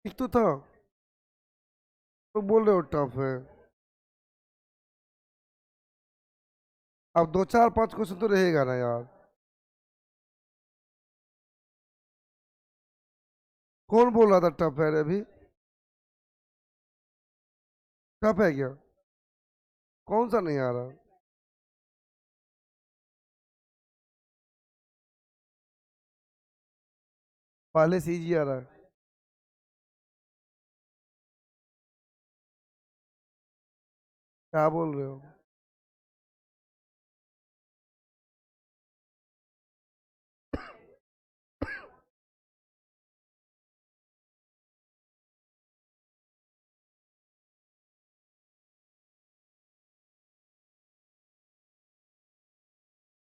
ठीक तो था। तो बोल रहे हो टफ है। अब दो चार पांच क्वेश्चन तो रहेगा ना यार। कौन बोल रहा था टफ है रे अभी? टफ है क्या? कौन सा नहीं आ रहा? पहले से इजी आ रहा है। क्या बोल रहे हो?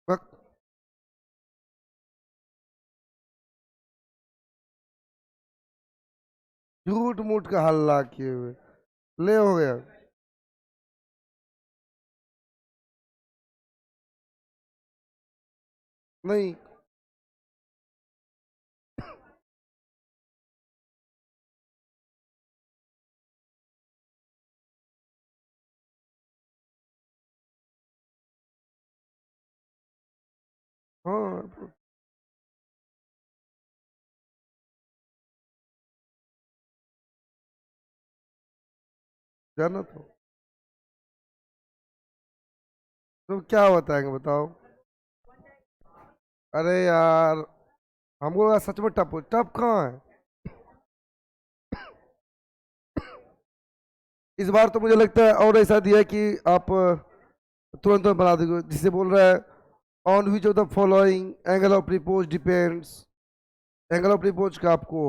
बक, झूठ मूठ का हल्ला किए हुए। ले हो गया। नहीं। हाँ। जाना तो। तो क्या बताएंगे बताओ? अरे यार, हमको यार सच में टप टप कहाँ है? इस बार तो मुझे लगता है और ऐसा दिया है कि आप तुरंत तुरंत बना दोगे। जिसे बोल रहा है on which of the following angle of repose depends. Angle of repose का आपको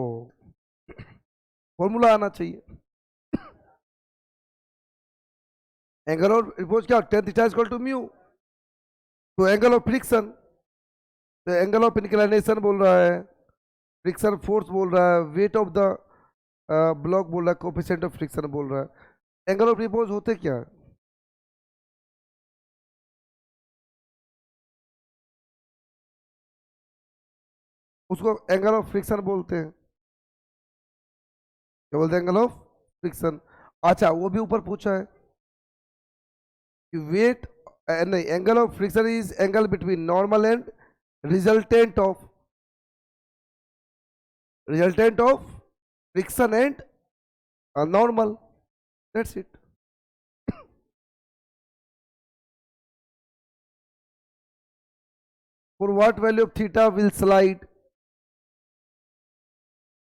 फॉर्मूला आना चाहिए। एंगल ऑफ रिपोज क्या? Tan theta is equal to mu. तो एंगल ऑफ फ्रिक्शन, तो एंगल ऑफ इंक्लिनेशन बोल रहा है, फ्रिक्शन फोर्स बोल रहा है, वेट ऑफ द ब्लॉक बोल रहा है, कोफिशिएंट ऑफ फ्रिक्शन बोल रहा है। एंगल ऑफ रिपोज होते क्या है? उसको एंगल ऑफ फ्रिक्शन बोलते हैं। क्या बोलते हैं? Angle of friction. अच्छा, वो भी ऊपर पूछा है कि वेट, नहीं, angle of friction is angle between normal and resultant of, resultant of friction and normal. That's it. For what value of theta will slide,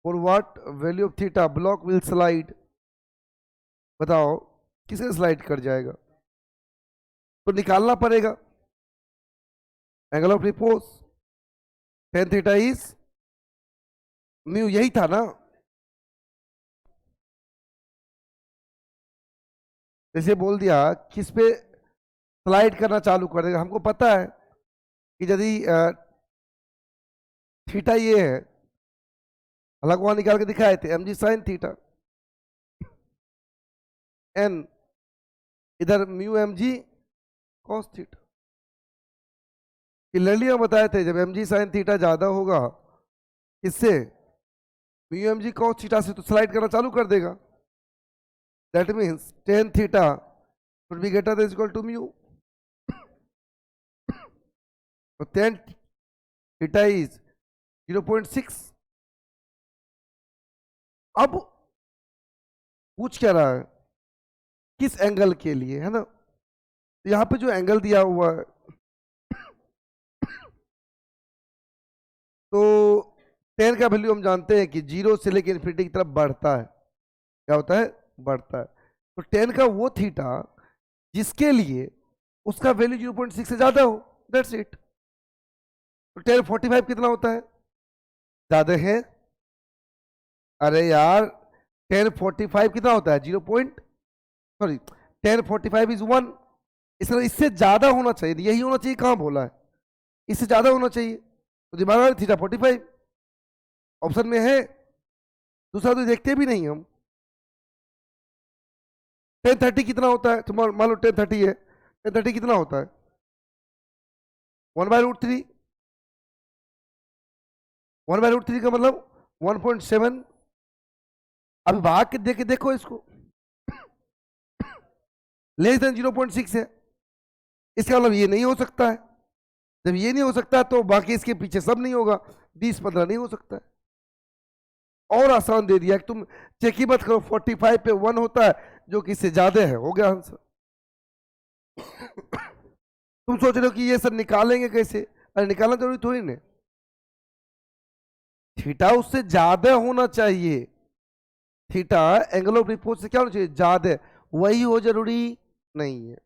for what value of theta block will slide. बताओ किसे slide कर जाएगा? तो निकालना पड़ेगा angle of repose. Ten theta is mu, यही था ना? जैसे बोल दिया किस पे स्लाइड करना चालू कर देगा। हमको पता है कि यदि थीटा ये है, अलग वहां निकाल के दिखाए थे, M G sine theta N, इधर mu M G cos theta. Clearly हम बताए थे जब एम जी साइन थीटा ज्यादा होगा इससे, mu M G cos theta से, तो स्लाइड करना चालू कर देगा। That means tan theta should be greater than equal to mu. तो टेन थीटा इज 0.6। अब पूछ क्या रहा है? किस एंगल के लिए, है ना? तो यहाँ पे जो एंगल दिया हुआ है, तो टेन का वैल्यू हम जानते हैं कि जीरो से लेकर इन्फिनिटी की तरफ बढ़ता है। क्या होता है? बढ़ता है। तो टेन का वो थीटा जिसके लिए उसका वैल्यू 0.6 से ज्यादा हो, दैट्स इट। तो टेन 45 कितना होता है? ज्यादा है। अरे यार 1045 कितना होता है? 0 पॉइंट, सॉरी 1045 इज 1। इससे ज्यादा होना चाहिए, यही होना चाहिए, कहां बोला है इससे ज्यादा होना चाहिए? तो दिमाग में थीटा 45 ऑप्शन में है, दूसरा तो देखते भी नहीं हम। 1030 कितना होता है? तो मान लो 1030 है, 1030 कितना होता है? 1/√3। 1/√3 का मतलब 1.7। अभी भाग के देख के देखो इसको, लेस देन 0.6 है, इसका मतलब ये नहीं हो सकता है। जब ये नहीं हो सकता तो बाकी इसके पीछे सब नहीं होगा, 20-15 नहीं हो सकता है। और आसान दे दिया कि तुम चेक ही मत करो, 45 पे 1 होता है जो कि इससे ज्यादा है, हो गया आंसर। तुम सोच रहे हो कि ये सब निकालेंगे कैसे? अरे निकालना जरूरी थोड़ी नहीं, थीटा उससे ज्यादा होना चाहिए। थीटा एंगल ऑफ रिपोर्ट से क्या होना चाहिए? ज्यादा, वही हो जरूरी नहीं है।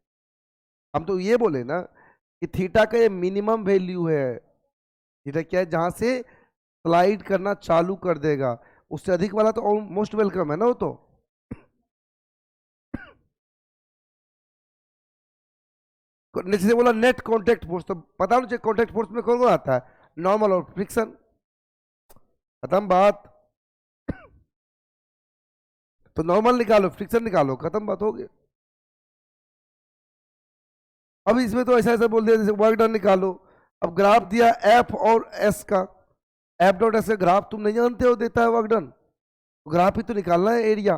हम तो ये बोले ना कि थीटा का ये मिनिमम वैल्यू है। थीटा क्या है? जहां से स्लाइड करना चालू कर देगा, उससे अधिक वाला तो ऑलमोस्ट वेलकम है ना वो तो। नीचे से बोला नेट कांटेक्ट फोर्स, तो पता होना चाहिए कांटेक्ट फोर्स में कौन कौन आता है? नॉर्मल और फ्रिक्शन। खत्म बात। तो नॉर्मल निकालो, फ्रिक्शन निकालो, खत्म बात, हो गई। अब इसमें तो ऐसा ऐसा बोल दिया जैसे वर्क डन निकालो। अब ग्राफ दिया एफ और एस का, एफ डॉट एस का ग्राफ तुम नहीं जानते हो, देता है वर्क डन, तो ग्राफ ही तो निकालना है, एरिया।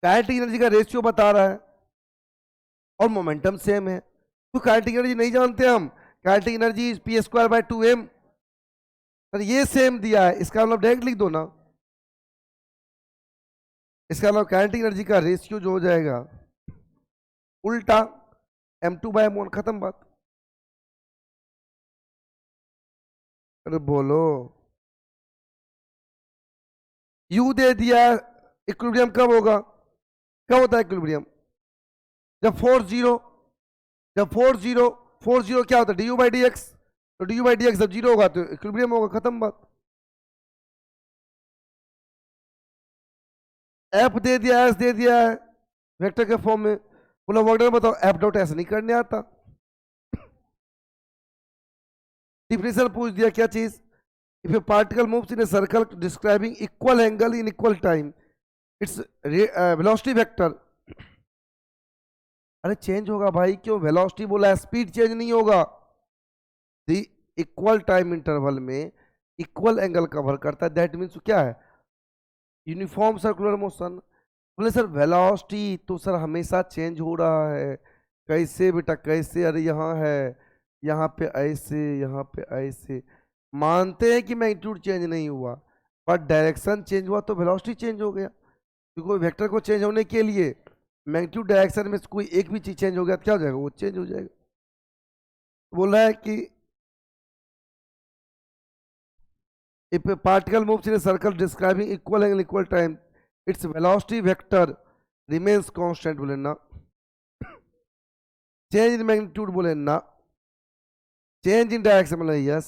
काइनेटिक एनर्जी का रेशियो बता रहा है और मोमेंटम सेम है, तो काइनेटिक एनर्जी नहीं जानते हम। काइनेटिक एनर्जी p²/2m, सर ये सेम दिया है, इसका मतलब डायरेक्ट लिख दो ना। इसका मतलब काइनेटिक एनर्जी का रेशियो जो हो जाएगा उल्टा m2/m1, खत्म बात। अरे बोलो, U दे दिया। इक्विलिब्रियम कब होगा? कब होता है इक्विलिब्रियम? जब फोर्स जीरो, जब फोर्स जीरो क्या होता है? du/dx। तो du/dx जब जीरो होगा तो इक्विलिब्रियम होगा, खत्म बात। एफ दे दिया, एस दे दिया है वेक्टर के फॉर्म में, बोला वर्क डन बताओ, एफ डॉट एस नहीं करने आता। डिफिनेशन पूछ दिया, क्या चीज? If A particle moves in a circle describing equal angle in equal time, its velocity vector. अरे चेंज होगा भाई, क्यों वेलोसिटी बोला है? स्पीड चेंज नहीं होगा। दी इक्वल टाइम इंटरवल में इक्वल एंगल कवर करता है, दैट मीन्स क्या है? Uniform circular motion. बोले सर वेलोसिटी तो सर हमेशा चेंज हो रहा है, कैसे बेटा कैसे? अरे यहाँ है, यहाँ पे ऐसे, यहाँ पे ऐसे। मानते हैं कि मैग्नीट्यूड चेंज नहीं हुआ, पर डायरेक्शन चेंज हुआ तो वेलोसिटी चेंज हो गया, क्योंकि वेक्टर को चेंज होने के लिए मैग्नीट्यूड डायरेक्शन में से कोई एक भी चीज चेंज हो गया तो क्या हो जाएगा? वो चेंज हो जाएगा। बोल रहा है कि if a particle moves in a circle describing equal angle equal time, its velocity vector remains constant, बोले ना। चेंज इन मैग्नीट्यूड बोले ना। चेंज इन डायरेक्शन बोले यस,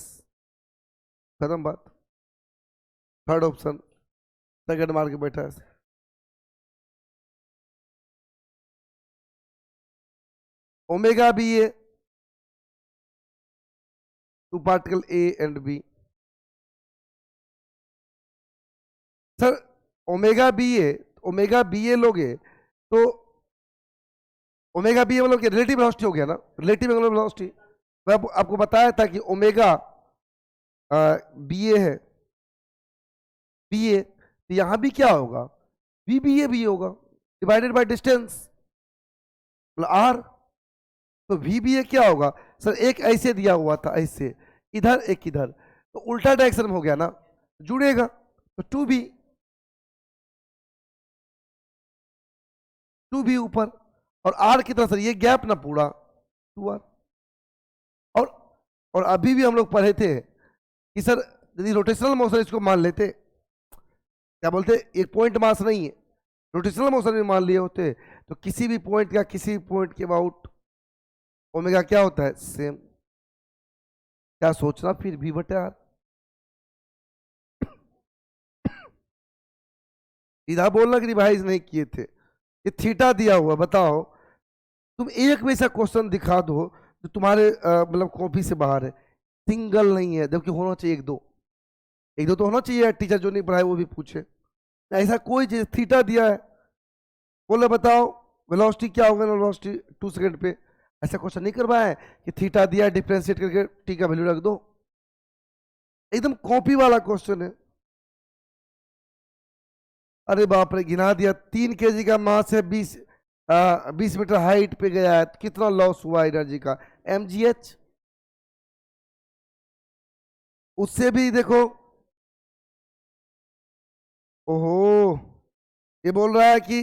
खत्म बात। थर्ड ऑप्शन सेकंड मार के बैठा है। Omega B A to particle A and B. Sir omega B A लोगे तो ओमेगा बी ए मतलब कि रिलेटिव वेलोसिटी हो गया ना, रिलेटिव एंगुलर वेलोसिटी। मैं आपको बताया था कि ओमेगा बी ए है, बी ए, तो यहां भी क्या होगा? वी बी ए भी होगा, डिवाइडेड बाय डिस्टेंस आर। तो वी बी ए क्या होगा? सर एक ऐसे दिया हुआ था, ऐसे इधर एक इधर, तो उल्टा डायरेक्शन में हो गया ना, जुड़ेगा तो टू बी ऊपर, और आर की तरफ सर ये गैप ना पूरा 2r। और और अभी भी हम लोग पढ़े थे कि सर यदि रोटेशनल मोशन इसको मान लेते, क्या बोलते, एक पॉइंट मास नहीं है, रोटेशनल मोशन में मान लिए होते, तो किसी भी पॉइंट का किसी भी पॉइंट के अबाउट ओमेगा क्या होता है? सेम। क्या सोचना फिर भी बटे आर। सीधा बोलना कि रिवाइज नहीं किए थे। ये थीटा दिया हुआ, बताओ तुम एक भी ऐसा क्वेश्चन दिखा दो जो तुम्हारे मतलब कॉपी से बाहर है, सिंगल नहीं है, जबकि होना चाहिए एक दो तो होना चाहिए, टीचर जो नहीं पढ़ाए वो भी पूछे। ऐसा कोई चीज, थीटा दिया है, बोले बताओ वेलोसिटी क्या होगा, वेलोसिटी 2 सेकंड पे, ऐसा क्वेश्चन नहीं करवाया है कि थीटा दिया डिफरेंशिएट करके टी का वैल्यू रख दो, एकदम कॉपी वाला क्वेश्चन है। अरे बाप रे, गिना दिया 3 kg का मास है, 20 मीटर हाइट पे गया है, कितना लॉस हुआ एनर्जी का, mgh। उससे भी देखो, ओहो, ये बोल रहा है कि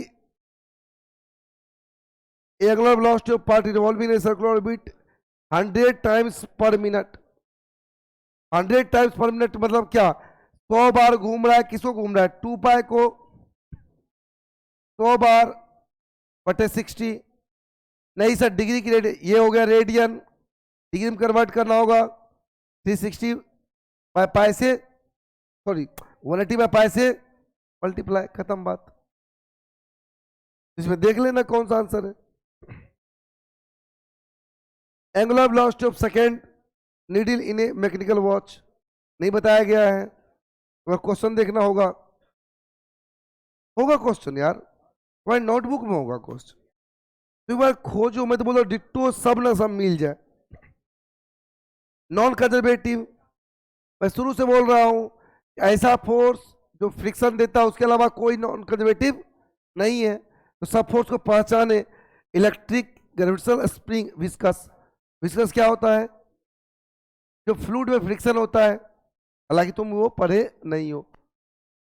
angular velocity of particle revolving in circular orbit 100 times पर मिनट। 100 टाइम्स पर मिनट मतलब क्या, 100 बार घूम रहा है, किसको घूम रहा है, 2 पाई को 100 बार बटे 60, नहीं सर डिग्री की रेड, ये हो गया रेडियन, डिग्री में कन्वर्ट करना होगा, 360 बाय पाई से, सॉरी 180 बाय पाई से मल्टीप्लाई, खत्म बात। इसमें देख लेना कौन सा आंसर है। Angular velocity of second needle in A mechanical watch नहीं बताया गया है, तो क्वेश्चन देखना होगा, होगा क्वेश्चन यार, तुम्हारी नोटबुक में होगा क्वेश्चन, तो बार खोजो, मैं तो बोलो डिट्टो सब ना सब मिल जाए। नॉन कंजर्वेटिव, मैं शुरू से बोल रहा हूं ऐसा फोर्स जो फ्रिक्शन देता है उसके अलावा कोई नॉन कंजर्वेटिव नहीं है, तो सब फोर्स को पहचाने, electric, gravitational, spring, viscous. Viscous क्या होता है, जो फ्लूइड में फ्रिक्शन होता है, हालांकि तुम वो पढ़े नहीं हो,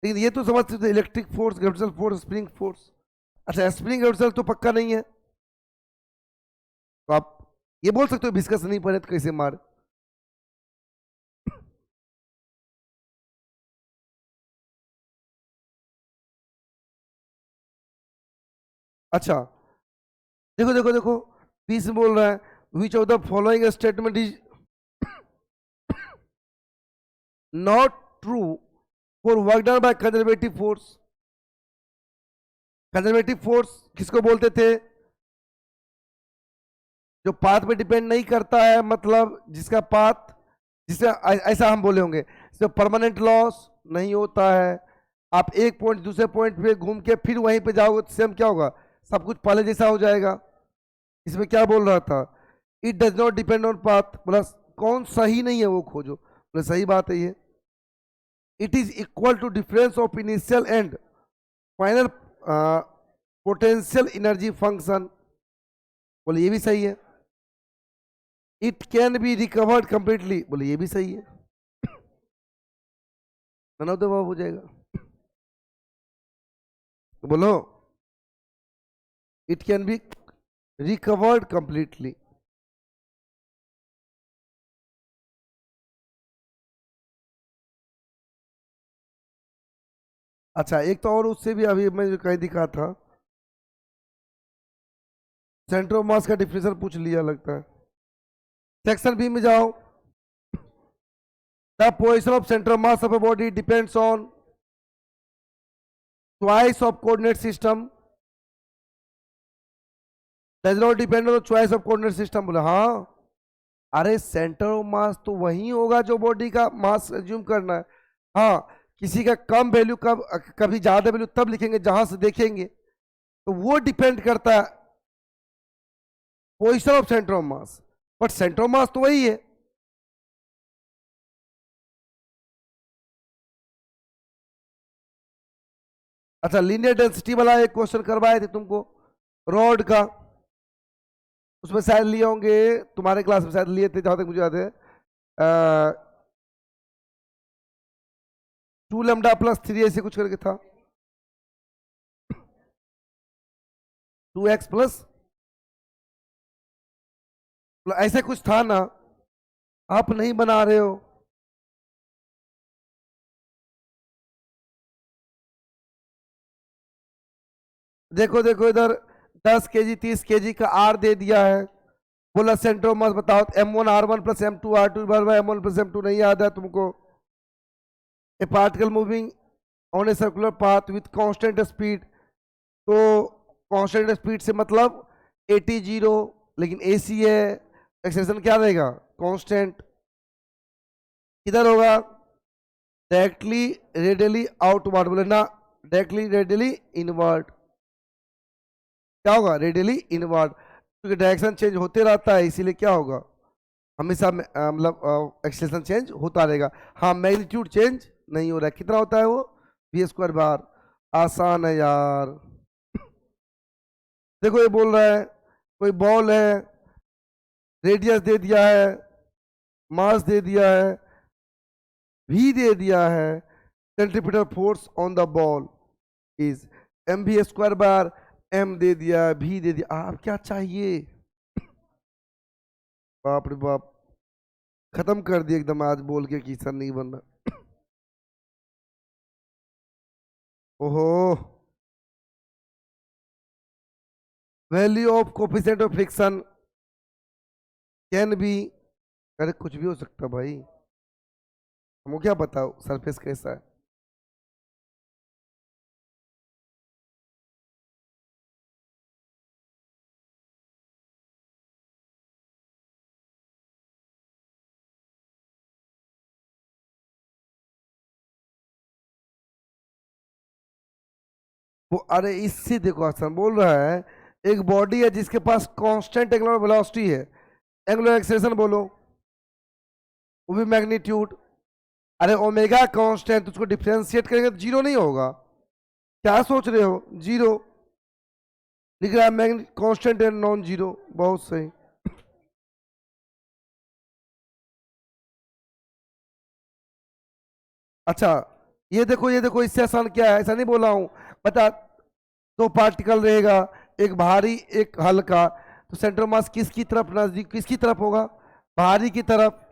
लेकिन ये तो समझ सकते, electric force, gravitational force, spring force. अच्छा स्प्रिंग ग्रेविटेशनल तो पक्का नहीं है, तो आप ये बोल सकते हो विस्कस नहीं पढ़े तो कैसे मार। अच्छा देखो देखो देखो, बीस में बोल रहा है विच of the following statement is not true for work done by conservative force. Conservative force किसको बोलते थे, जो पाथ पे डिपेंड नहीं करता है, मतलब जिसका पाथ, जिसे ऐसा हम बोले होंगे, जो परमानेंट लॉस नहीं होता है, आप एक पॉइंट दूसरे पॉइंट पे घूम के फिर वहीं पे जाओगे तो सेम क्या होगा, सब कुछ पहले जैसा हो जाएगा। इसमें क्या बोल रहा था, it does not depend on path, बोला कौन सही नहीं है वो खोजो, बोले सही बात है ये। It is equal to difference of initial and final potential energy function, बोले ये भी सही है। It can be recovered completely, बोले ये भी सही है, नन ऑफ द अबव हो जाएगा, तो बोलो it can be recovered completely. अच्छा एक तो और उससे भी अभी मैं जो कहीं दिखा था, सेंटर ऑफ मास का डिफिनेशन पूछ लिया लगता है। सेक्शन बी में जाओ, the position of centre of mass of a body depends on twice of coordinate system, does not depend on choice of coordinate system, बोले हाँ, अरे सेंटर ऑफ मास तो वही होगा जो बॉडी का मास एज्यूम करना है, हाँ किसी का कम वैल्यू, कभी ज्यादा वैल्यू तब लिखेंगे जहां से देखेंगे, तो वो डिपेंड करता है position of centre of mass, but centre of mass तो वही है। अच्छा लीनियर डेंसिटी वाला एक क्वेश्चन करवाए थे तुमको रॉड का, उसमें शायद लिए होंगे, तुम्हारे क्लास में शायद लिए थे जहां तक मुझे याद है, 2 लैम्डा प्लस 3 ऐसे कुछ करके था, 2x प्लस ऐसे कुछ था ना, आप नहीं बना रहे हो। देखो देखो इधर 10 kg 30 kg का आर दे दिया है, बोला सेंटर ऑफ मास बताओ, M1R1 plus M2R2 M1 plus M2 नहीं याद है तुमको, ए particle moving on a circular path with constant speed. तो कांस्टेंट स्पीड से मतलब 80 जीरो, लेकिन एसी है, एक्सेलरेशन क्या रहेगा? कांस्टेंट। किधर होगा? डायरेक्टली रेडियली आउटवर्ड, बोले ना, डायरेक्टली रेडियली इनवर्ड। क्या होगा? रेडियली इनवर्ड, क्योंकि डायरेक्शन चेंज होते रहता है, इसीलिए क्या होगा? हमेशा मतलब एक्सेलरेशन चेंज होता रहेगा। हाँ, मैग्नीट्यूड चेंज नहीं हो रहा है। कितना होता है वो? V square bar. आसान है यार। देखो ये बोल रहा है कोई बॉल है, रेडियस दे दिया है, मास दे दिया है, भी दे दिया है, centripetal force on the ball is M V square bar, M दे दिया, भी दे दिया, आप क्या चाहिए? बाप रे बाप, खत्म कर दिया एकदम आज बोल के कि सर नहीं बनना। ओहो, value of coefficient of friction can be, अरे कुछ भी हो सकता है भाई, हमको क्या पता सरफेस कैसा है। वो अरे इससे देखो, आसान बोल रहा है एक बॉडी है जिसके पास कांस्टेंट एंगुलर वेलोसिटी है, एंगुलर एक्सेलरेशन बोलो, वो भी मैग्नीट्यूड। अरे ओमेगा कांस्टेंट, तो उसको डिफरेंशिएट करेंगे तो जीरो नहीं होगा? क्या सोच रहे हो? जीरो लिख रहा है, मैग्नी कांस्टेंट एंड नॉन जीरो। बहुत सही। अच्छा, ये देखो इससे आसान क्या है, ऐसा नहीं बोला हूं। बता, दो पार्टिकल रहेगा, एक भारी एक हल्का, तो सेंटर मास किसकी तरफ नजदीक, किसकी तरफ होगा? भारी की तरफ।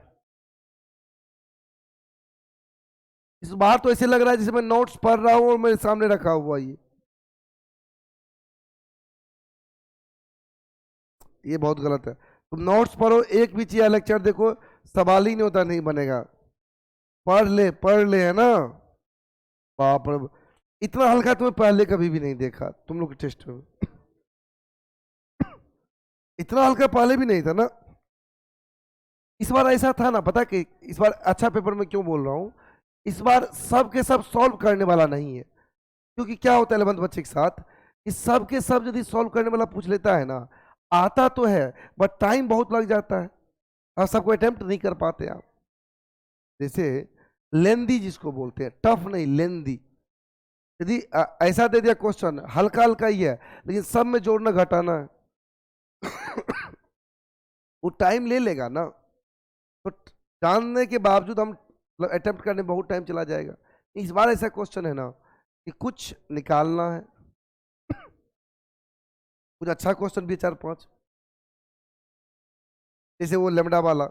इस बार तो ऐसे लग रहा है जैसे मैं नोट्स पढ़ रहा हूँ और मेरे सामने रखा हुआ ये बहुत गलत है। तुम नोट्स पढ़ो, एक भी चीज लेक्चर देखो, सवाल ही नहीं होता, नहीं बनेगा। पढ़ ले, है ना? बाप रे, इतना हल्का तुम्हें पहले कभी भी नहीं देखा तुम लोग के टेस्ट में। इतना हल्का पहले भी नहीं था ना। इस बार ऐसा था ना, पता कि इस बार अच्छा पेपर में क्यों बोल रहा हूँ, इस बार सब के सब सॉल्व करने वाला नहीं है। क्योंकि क्या होता है 11th बच्चे के साथ, इस सब के सब यदि सॉल्व करने वाला पूछ लेता है ना, आता तो है बट टाइम बहुत लग जाता है, और सबको अटेम्प्ट नहीं कर पाते आप। जैसे लेंदी जिसको बोलते हैं, टफ नहीं, लेंदी। यदि ऐसा दे दिया क्वेश्चन, हल्का हल्का ही है लेकिन सब में जोड़ना घटाना है, वो टाइम ले लेगा ना। तो जानने के बावजूद हम अटेम्प्ट करने में बहुत टाइम चला जाएगा। इस बार ऐसा क्वेश्चन है ना कि कुछ निकालना है, कुछ अच्छा क्वेश्चन भी 4-5, जैसे वो लेमडा वाला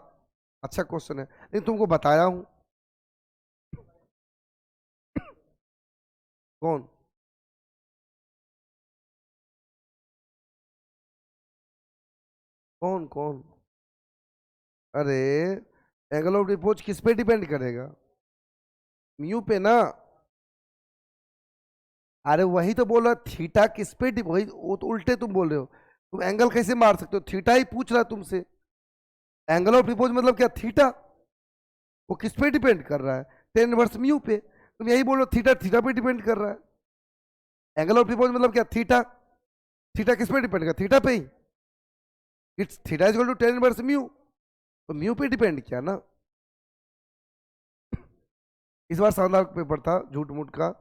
अच्छा क्वेश्चन है, लेकिन तुमको बताया हूं। कौन? कौन कौन? अरे एंगल ऑफ रिपोर्ट किस पे डिपेंड करेगा? म्यू पे ना। अरे वही तो बोल रहा, थीटा किस पे वही, वो तो उल्टे तुम बोल रहे हो। तुम एंगल कैसे मार सकते हो? थीटा ही पूछ रहा है तुमसे। एंगल ऑफ रिपोर्ट मतलब क्या? थीटा। वो किस पे डिपेंड कर रहा है? टेन इनवर्स म्यू पे। तुम यही बोल रहे हो, थीटा थीटा पे डिपेंड कर रहा है। एंगल ऑफ रिपोर्ट मतलब क्या? थीटा। थीटा किस पे डिपेंड कर? थीटा पे ही। It's theta is equal to tan inverse mu, तो म्यू पे डिपेंड किया ना। इस बार शानदार पेपर था, झूठ मूठ का।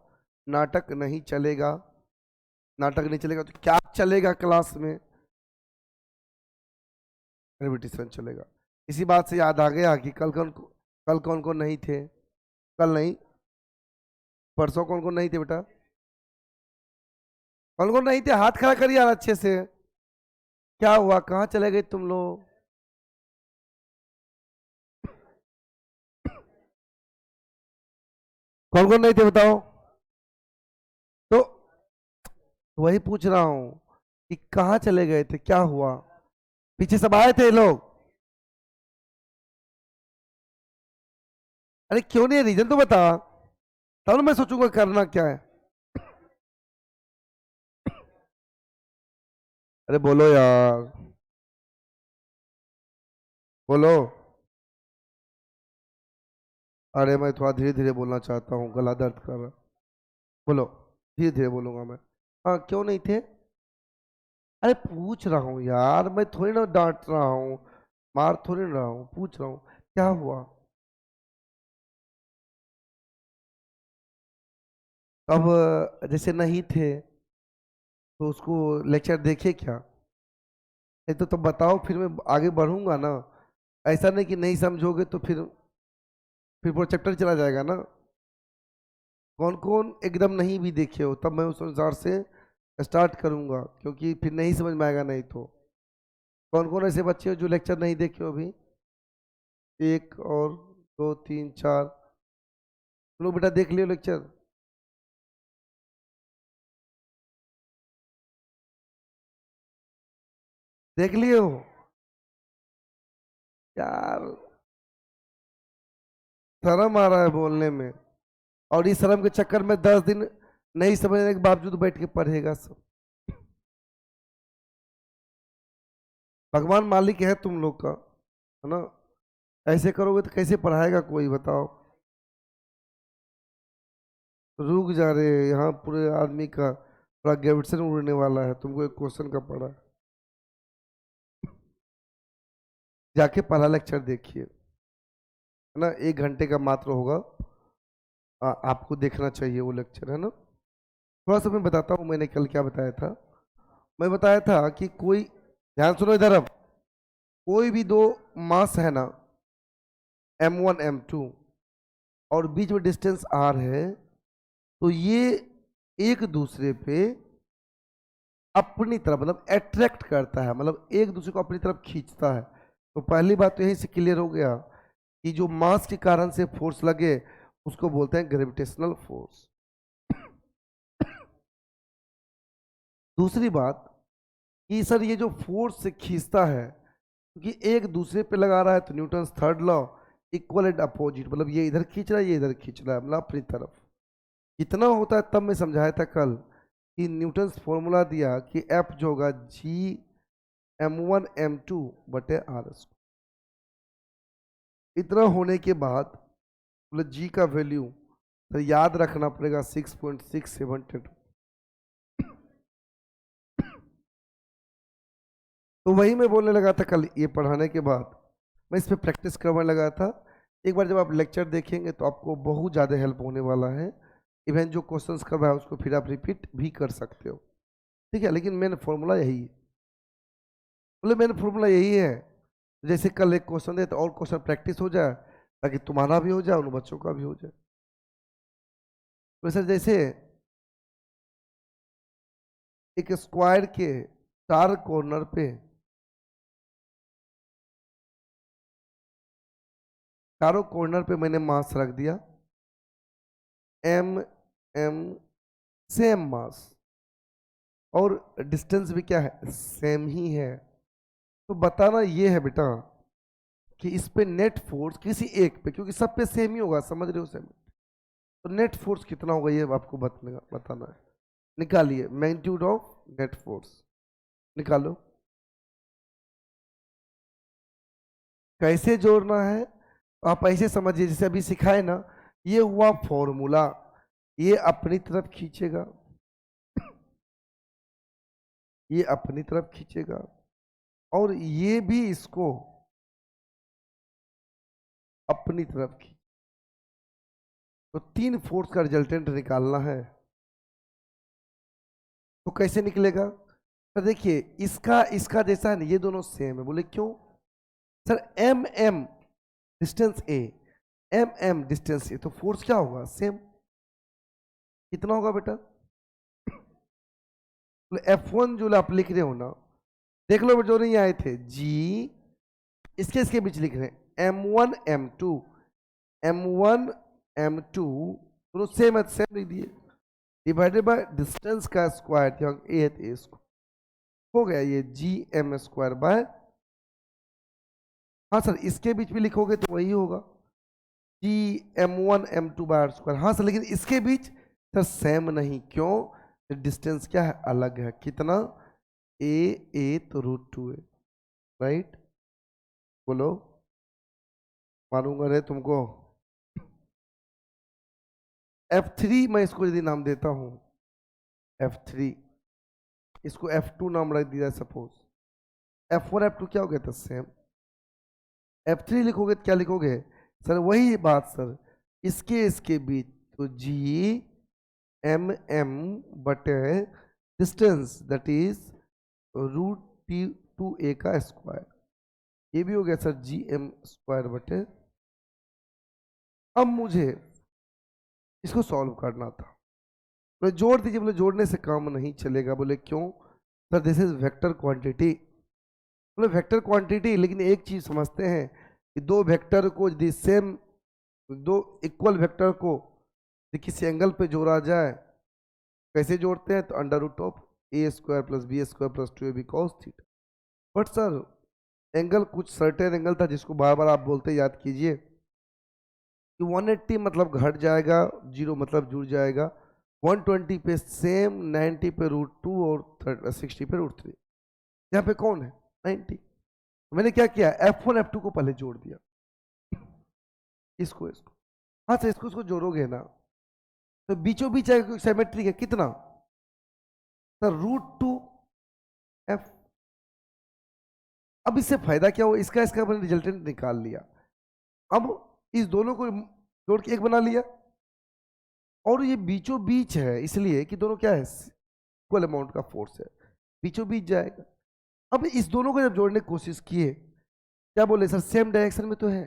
नाटक नहीं चलेगा, नाटक नहीं चलेगा तो क्या चलेगा क्लास में? रिपीटिशन चलेगा। इसी बात से याद आ गया कि कल कौन कौन नहीं थे? कल नहीं, परसों कौन कौन नहीं थे बेटा? कौन कौन नहीं थे? हाथ खड़ा करिए यार अच्छे से। क्या हुआ, कहाँ चले गए तुम लोग? कौन कौन नहीं थे बताओ? तो वही पूछ रहा हूँ कि कहाँ चले गए थे, क्या हुआ? पीछे सब आए थे लोग? अरे क्यों नहीं, रीजन तो बता। तब मैं सोचूंगा करना क्या है। अरे बोलो यार, बोलो। अरे मैं थोड़ा धीरे धीरे बोलना चाहता हूँ, गला दर्द कर रहा। बोलो, धीरे धीरे बोलूंगा मैं। हाँ, क्यों नहीं थे? अरे पूछ रहा हूँ यार, मैं थोड़ी ना डांट रहा हूँ, मार थोड़ी ना रहा हूँ, पूछ रहा हूँ क्या हुआ। अब जैसे नहीं थे तो उसको लेक्चर देखे क्या? नहीं तो बताओ, फिर मैं आगे बढ़ूंगा ना। ऐसा नहीं कि नहीं समझोगे तो फिर पूरा चैप्टर चला जाएगा ना। कौन कौन एकदम नहीं भी देखे हो, तब मैं उस अनुसार से स्टार्ट करूंगा, क्योंकि फिर नहीं समझ में आएगा नहीं तो। कौन कौन ऐसे बच्चे हो जो लेक्चर नहीं देखे हो अभी? एक और दो तीन चार। तुम लोग बेटा देख लियो लेक्चर? देख लिए हो यार? शर्म आ रहा है बोलने में, और इस शर्म के चक्कर में 10 दिन नहीं समझने के बावजूद बैठ के पढ़ेगा सब। भगवान मालिक है तुम लोग का, है ना? ऐसे करोगे तो कैसे पढ़ाएगा कोई, बताओ। रुक जा रहे, यहाँ पूरे आदमी का पूरा ग्रेविटेशन उड़ने वाला है, तुमको एक क्वेश्चन का पढ़ा है। जाके पहला लेक्चर देखिए, है ना? 1 घंटे का मात्र होगा। आपको देखना चाहिए वो लेक्चर, है ना? थोड़ा सा मैं बताता हूँ मैंने कल क्या बताया था। मैं बताया था कि कोई, ध्यान सुनो इधर अब, कोई भी दो मास है ना, M1 M2, और बीच में डिस्टेंस R है, तो ये एक दूसरे पे अपनी तरफ मतलब अट्रैक्ट करता है, मतलब एक दूसरे को अपनी तरफ खींचता है। तो पहली बात तो यहीं से क्लियर हो गया कि जो मास के कारण से फोर्स लगे उसको बोलते हैं ग्रेविटेशनल फोर्स। दूसरी बात कि सर ये जो फोर्स से खींचता है, क्योंकि एक दूसरे पे लगा रहा है, तो Newton third law, equal and opposite, मतलब ये इधर खींच रहा है, ये इधर खींच रहा है, मतलब अपनी तरफ। कितना होता है तब मैं समझाया था कल कि न्यूटन फॉर्मूला दिया कि एफ जो होगा G m1 m2/r²। इतना होने के बाद मतलब जी का वैल्यू तो याद रखना पड़ेगा 6.672। तो वही मैं बोलने लगा था कल, ये पढ़ाने के बाद मैं इस पे प्रैक्टिस करवाने लगा था। एक बार जब आप लेक्चर देखेंगे तो आपको बहुत ज़्यादा हेल्प होने वाला है। इवन जो क्वेश्चंस कर रहा है उसको फिर आप रिपीट भी कर सकते हो, ठीक है? लेकिन मेन फॉर्मूला यही है, बोले मेन फॉर्मूला यही है। जैसे कल एक क्वेश्चन दे तो और क्वेश्चन प्रैक्टिस हो जाए, ताकि तुम्हारा भी हो जाए उन बच्चों का भी हो जाए। तो सर जैसे एक स्क्वायर के 4 कॉर्नर पे, चारों कॉर्नर पे मैंने मास रख दिया, M m, सेम मास, और डिस्टेंस भी क्या है, सेम ही है। तो बताना ये है बेटा कि इस पे नेट फोर्स किसी एक पे, क्योंकि सब पे सेम ही होगा, समझ रहे हो सेम, तो नेट फोर्स कितना होगा ये आपको बताना है। निकालिए मैग्नीट्यूड ऑफ नेट फोर्स, निकालो। कैसे जोड़ना है आप ऐसे समझिए, जैसे अभी सिखाए ना, ये हुआ फॉर्मूला, ये अपनी तरफ खींचेगा, ये अपनी तरफ खींचेगा, और ये भी इसको अपनी तरफ खींच। तो 3 फोर्स का रिजल्टेंट निकालना है, तो कैसे निकलेगा? तो देखिए, इसका इसका जैसा है ना, ये दोनों सेम है। बोले क्यों? सर एम एम डिस्टेंस ए, एम एम डिस्टेंस ए, तो फोर्स क्या होगा, सेम। कितना होगा बेटा? F1 जो आप लिख रहे हो ना, देख लो जो नहीं आए थे, जी इसके इसके बीच लिख रहे हैं M1 M2, M1 M2 दोनों सेम है, सेम लिख दिए, डिवाइडेड बाय डिस्टेंस का स्क्वायर, यहाँ ए है तो ए स्क्वायर हो गया, ये G m²/। हाँ सर, इसके बीच भी लिखोगे तो वही होगा, GM1 M2 बाय R²। हाँ सर, लेकिन इसके बीच सर सेम नहीं, क्यों? डिस्टेंस क्या है? अलग है। कितना? a तो √2 है, राइट? बोलो, मानूंगा रे तुमको। F3 मैं इसको यदि नाम देता हूं F3, इसको F2 नाम रख दिया सपोज, F1 F2 क्या हो गया था? सेम। F3 लिखोगे तो क्या लिखोगे सर? वही बात सर, इसके बीच, तो GMM बटे डिस्टेंस दैट इज √2a का स्क्वायर, ये भी हो गया सर GM² बटे। अब मुझे इसको सॉल्व करना था, बोले जोड़ दीजिए। बोले जोड़ने से काम नहीं चलेगा। बोले क्यों? Sir this is vector quantity. बोले वेक्टर क्वांटिटी, लेकिन एक चीज समझते हैं कि दो वेक्टर को यदि सेम, दो इक्वल वेक्टर को यदि किसी एंगल पे जोड़ा जाए, कैसे जोड़ते हैं? तो √a² + b² + 2ab cos theta. But sir angle कुछ सर्टेन एंगल था जिसको बार बार आप बोलते, याद कीजिए कि 180 मतलब घट जाएगा, 0 मतलब जुड़ जाएगा, 120 पे सेम, 90 पे √2 और 60 पे √3। यहाँ पे कौन है? 90। मैंने क्या किया? F1 F2 को पहले जोड़ दिया, इसको। हाँ सर, इसको जोड़ोगे ना तो बीचों बीच सिमेट्रिक है। कितना सर? √2f। अब इससे फायदा क्या हुआ? इसका मैंने रिजल्टेंट निकाल लिया। अब इस दोनों को जोड़ के एक बना लिया, और ये बीचों बीच है इसलिए कि दोनों क्या है? इक्वल अमाउंट का फोर्स है, बीचों बीच जाएगा। अब इस दोनों को जब जोड़ने की कोशिश किए, क्या बोले सर? सेम डायरेक्शन में तो है,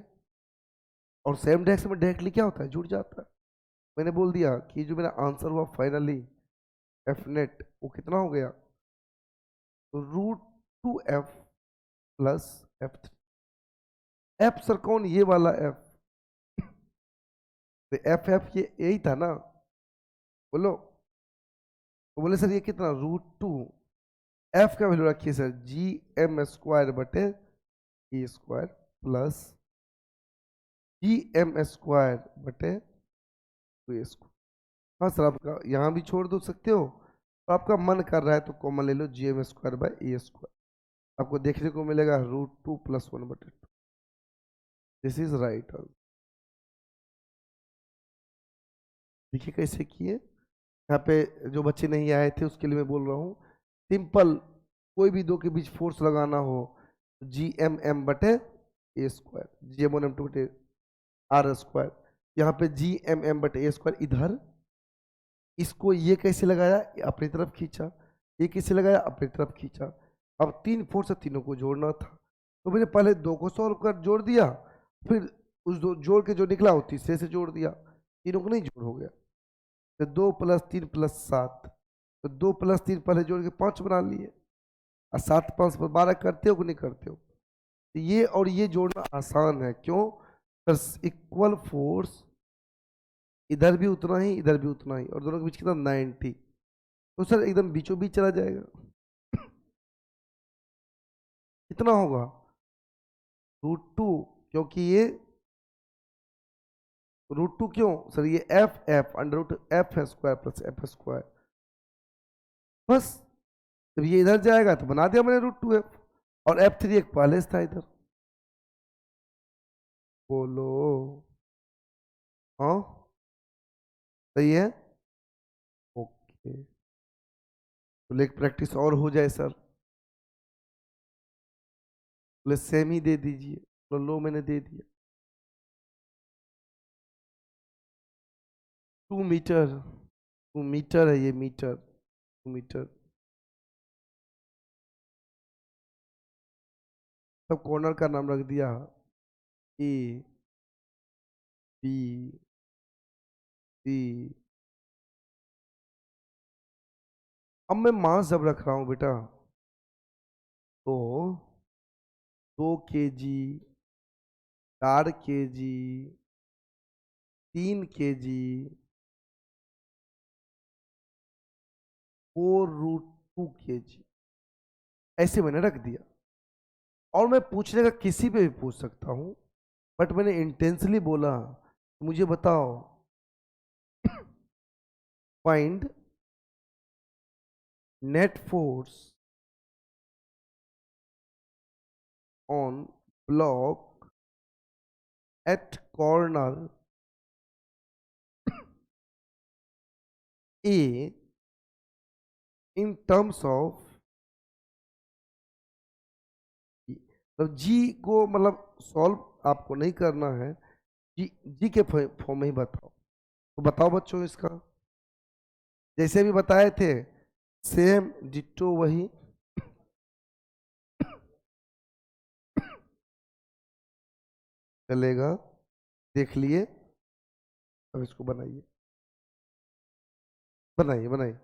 और सेम डायरेक्शन में डायरेक्टली क्या होता है? जुड़ जाता है। मैंने बोल दिया कि जो मेरा आंसर हुआ फाइनली एफ नेट, वो कितना हो गया? तो √2f + f3। एफ सर कौन? ये वाला एफ। तो एफ ये यही था ना? बोलो। तो बोले सर ये कितना? √2। एफ का वैल्यू रखिए सर GM² बटे a² + GM² बटे 2a²। हाँ सर, आपका यहाँ भी छोड़ दो सकते हो, तो आपका मन कर रहा है तो कॉमन ले लो, GM²/a²। आपको देखने को मिलेगा √2 + 1/2। This is right. देखिए कैसे किए। यहाँ पे जो बच्चे नहीं आए थे उसके लिए मैं बोल रहा हूँ, सिंपल, कोई भी दो के बीच फोर्स लगाना हो, GMM बटे a², GM1 M2 बटे R²। यहाँ पे GMM बटे a² इधर, इसको ये कैसे लगाया? अपनी तरफ खींचा। ये कैसे लगाया? अपनी तरफ खींचा। अब तीन फोर्स है, तीनों को जोड़ना था, तो मैंने पहले दो को सॉल्व कर जोड़ दिया, फिर उस दो जोड़ के जो निकला वो तीसरे से जोड़ दिया, तीनों को नहीं जोड़ हो गया। तो 2 + 3 + 7, तो 2 + 3 पहले जोड़ के 5 बना लिए, और 7 + 5 = 12 करते हो कि नहीं करते हो? तो ये और ये जोड़ना आसान है, क्यों? इक्वल फोर्स, इधर भी उतना ही, इधर भी उतना ही, और दोनों के बीच कितना? 90। तो सर एकदम बीचों बीच चला जाएगा। कितना होगा? √2, क्योंकि ये √2 क्यों सर? ये f √f² + f²। बस जब ये इधर जाएगा तो बना दिया मैंने √2f, और F3 एक पहले से था इधर। बोलो। हाँ सही है। ओके, तो एक प्रैक्टिस और हो जाए सर। बोले सेम ही दे दीजिए, तो लो मैंने दे दिया। 2 मीटर, 2 मीटर है ये, मीटर, 2 मीटर। सब कॉर्नर का नाम रख दिया, A B C। अब मैं मास जब रख रहा हूं बेटा, तो 2 kg, 4 kg, 3 kg, 4√2 kg, ऐसे मैंने रख दिया। और मैं पूछने का किसी पे भी पूछ सकता हूं, बट मैंने इंटेंसली बोला मुझे बताओ, find net force on block at corner A in terms of, मतलब जी को मतलब सॉल्व आपको नहीं करना है, जी जी के फॉर्म में ही बताओ। तो बताओ बच्चों इसका, जैसे भी बताए थे सेम डिट्टो वही। चलेगा, देख लिए। अब इसको बनाइए, बनाइए बनाइए।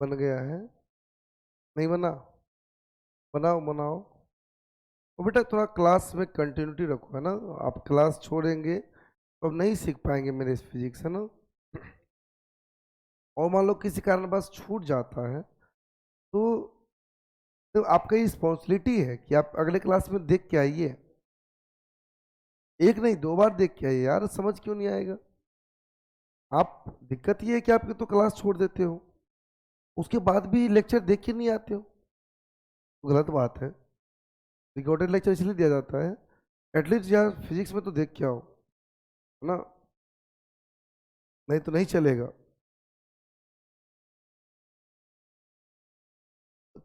बन गया है, नहीं बना? बनाओ बनाओ। और बेटा थोड़ा क्लास में कंटिन्यूटी रखो, है ना। आप क्लास छोड़ेंगे तो अब नहीं सीख पाएंगे मेरे इस फिजिक्स, है ना। और मान लो किसी कारण बस छूट जाता है तो आपका रिस्पॉन्सिबिलिटी है कि आप अगले क्लास में देख के आइए। एक नहीं, दो बार देख के आइए यार, समझ क्यों नहीं आएगा? आप, दिक्कत ये है कि आप तो क्लास छोड़ देते हो, उसके बाद भी लेक्चर देख के नहीं आते हो, तो गलत बात है। रिकॉर्डेड लेक्चर इसलिए दिया जाता है, एटलीस्ट यार फिजिक्स में तो देख के आओ, है ना, नहीं तो नहीं चलेगा।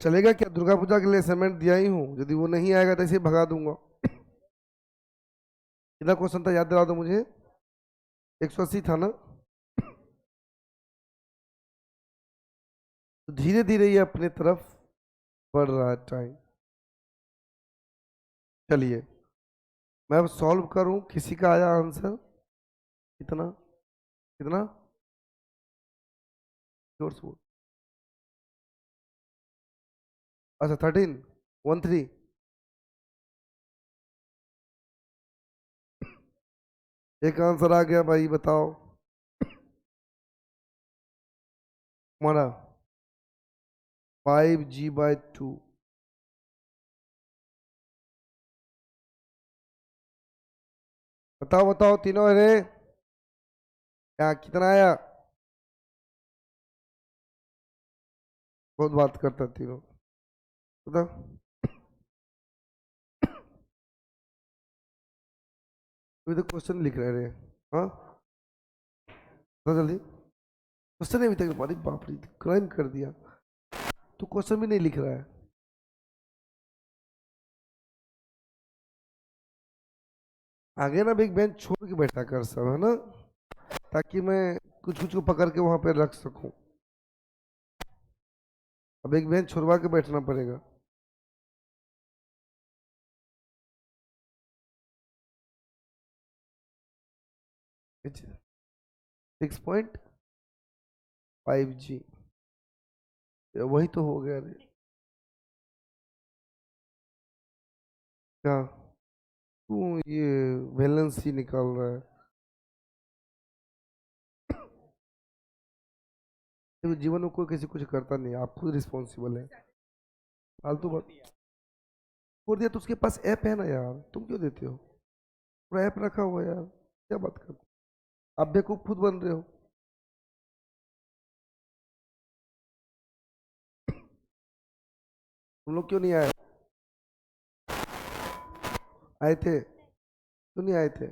चलेगा क्या? दुर्गा पूजा के लिए असाइनमेंट दिया ही हूँ, यदि वो नहीं आएगा तो ऐसे ही भगा दूंगा। कितना क्वेश्चन था याद दिला दो मुझे। 180 था ना। तो धीरे धीरे ये अपने तरफ बढ़ रहा है टाइम। चलिए, मैं अब सॉल्व करूं, किसी का आया आंसर? कितना? कितना? जोर से बोल। अच्छा 13, 13। एक आंसर आ गया भाई, बताओ हमारा। 5g/2। बताओ बताओ तीनों, अरे क्या कितना आया? बहुत बात करता तीनों, बताओ। अभी तो क्वेश्चन लिख रहे रे। हाँ, बताओ जल्दी। क्वेश्चन अभी तक, अरे बाप रे, क्राइम कर दिया। तू क्वेश्चन भी नहीं लिख रहा है। आगे ना बिग बेंच छोड़ के बैठा कर सब, है ना, ताकि मैं कुछ कुछ को पकड़ के वहां पे रख सकूं। अब एक बेंच छुड़वा के बैठना पड़ेगा। 6.5G, वही तो हो गया रे। क्या तू ये वैलेंस ही निकाल रहा है? देखो जीवन में कोई किसी कुछ करता नहीं, आप खुद रिस्पॉन्सिबल है। फालतू बात छोड़ दिया तो उसके पास ऐप है ना यार, तुम क्यों देते हो? पूरा ऐप रखा हुआ है यार, क्या बात कर, आप बेवकूफ खुद बन रहे हो। तुम लोग क्यों नहीं आए? आए थे, क्यों नहीं आए थे?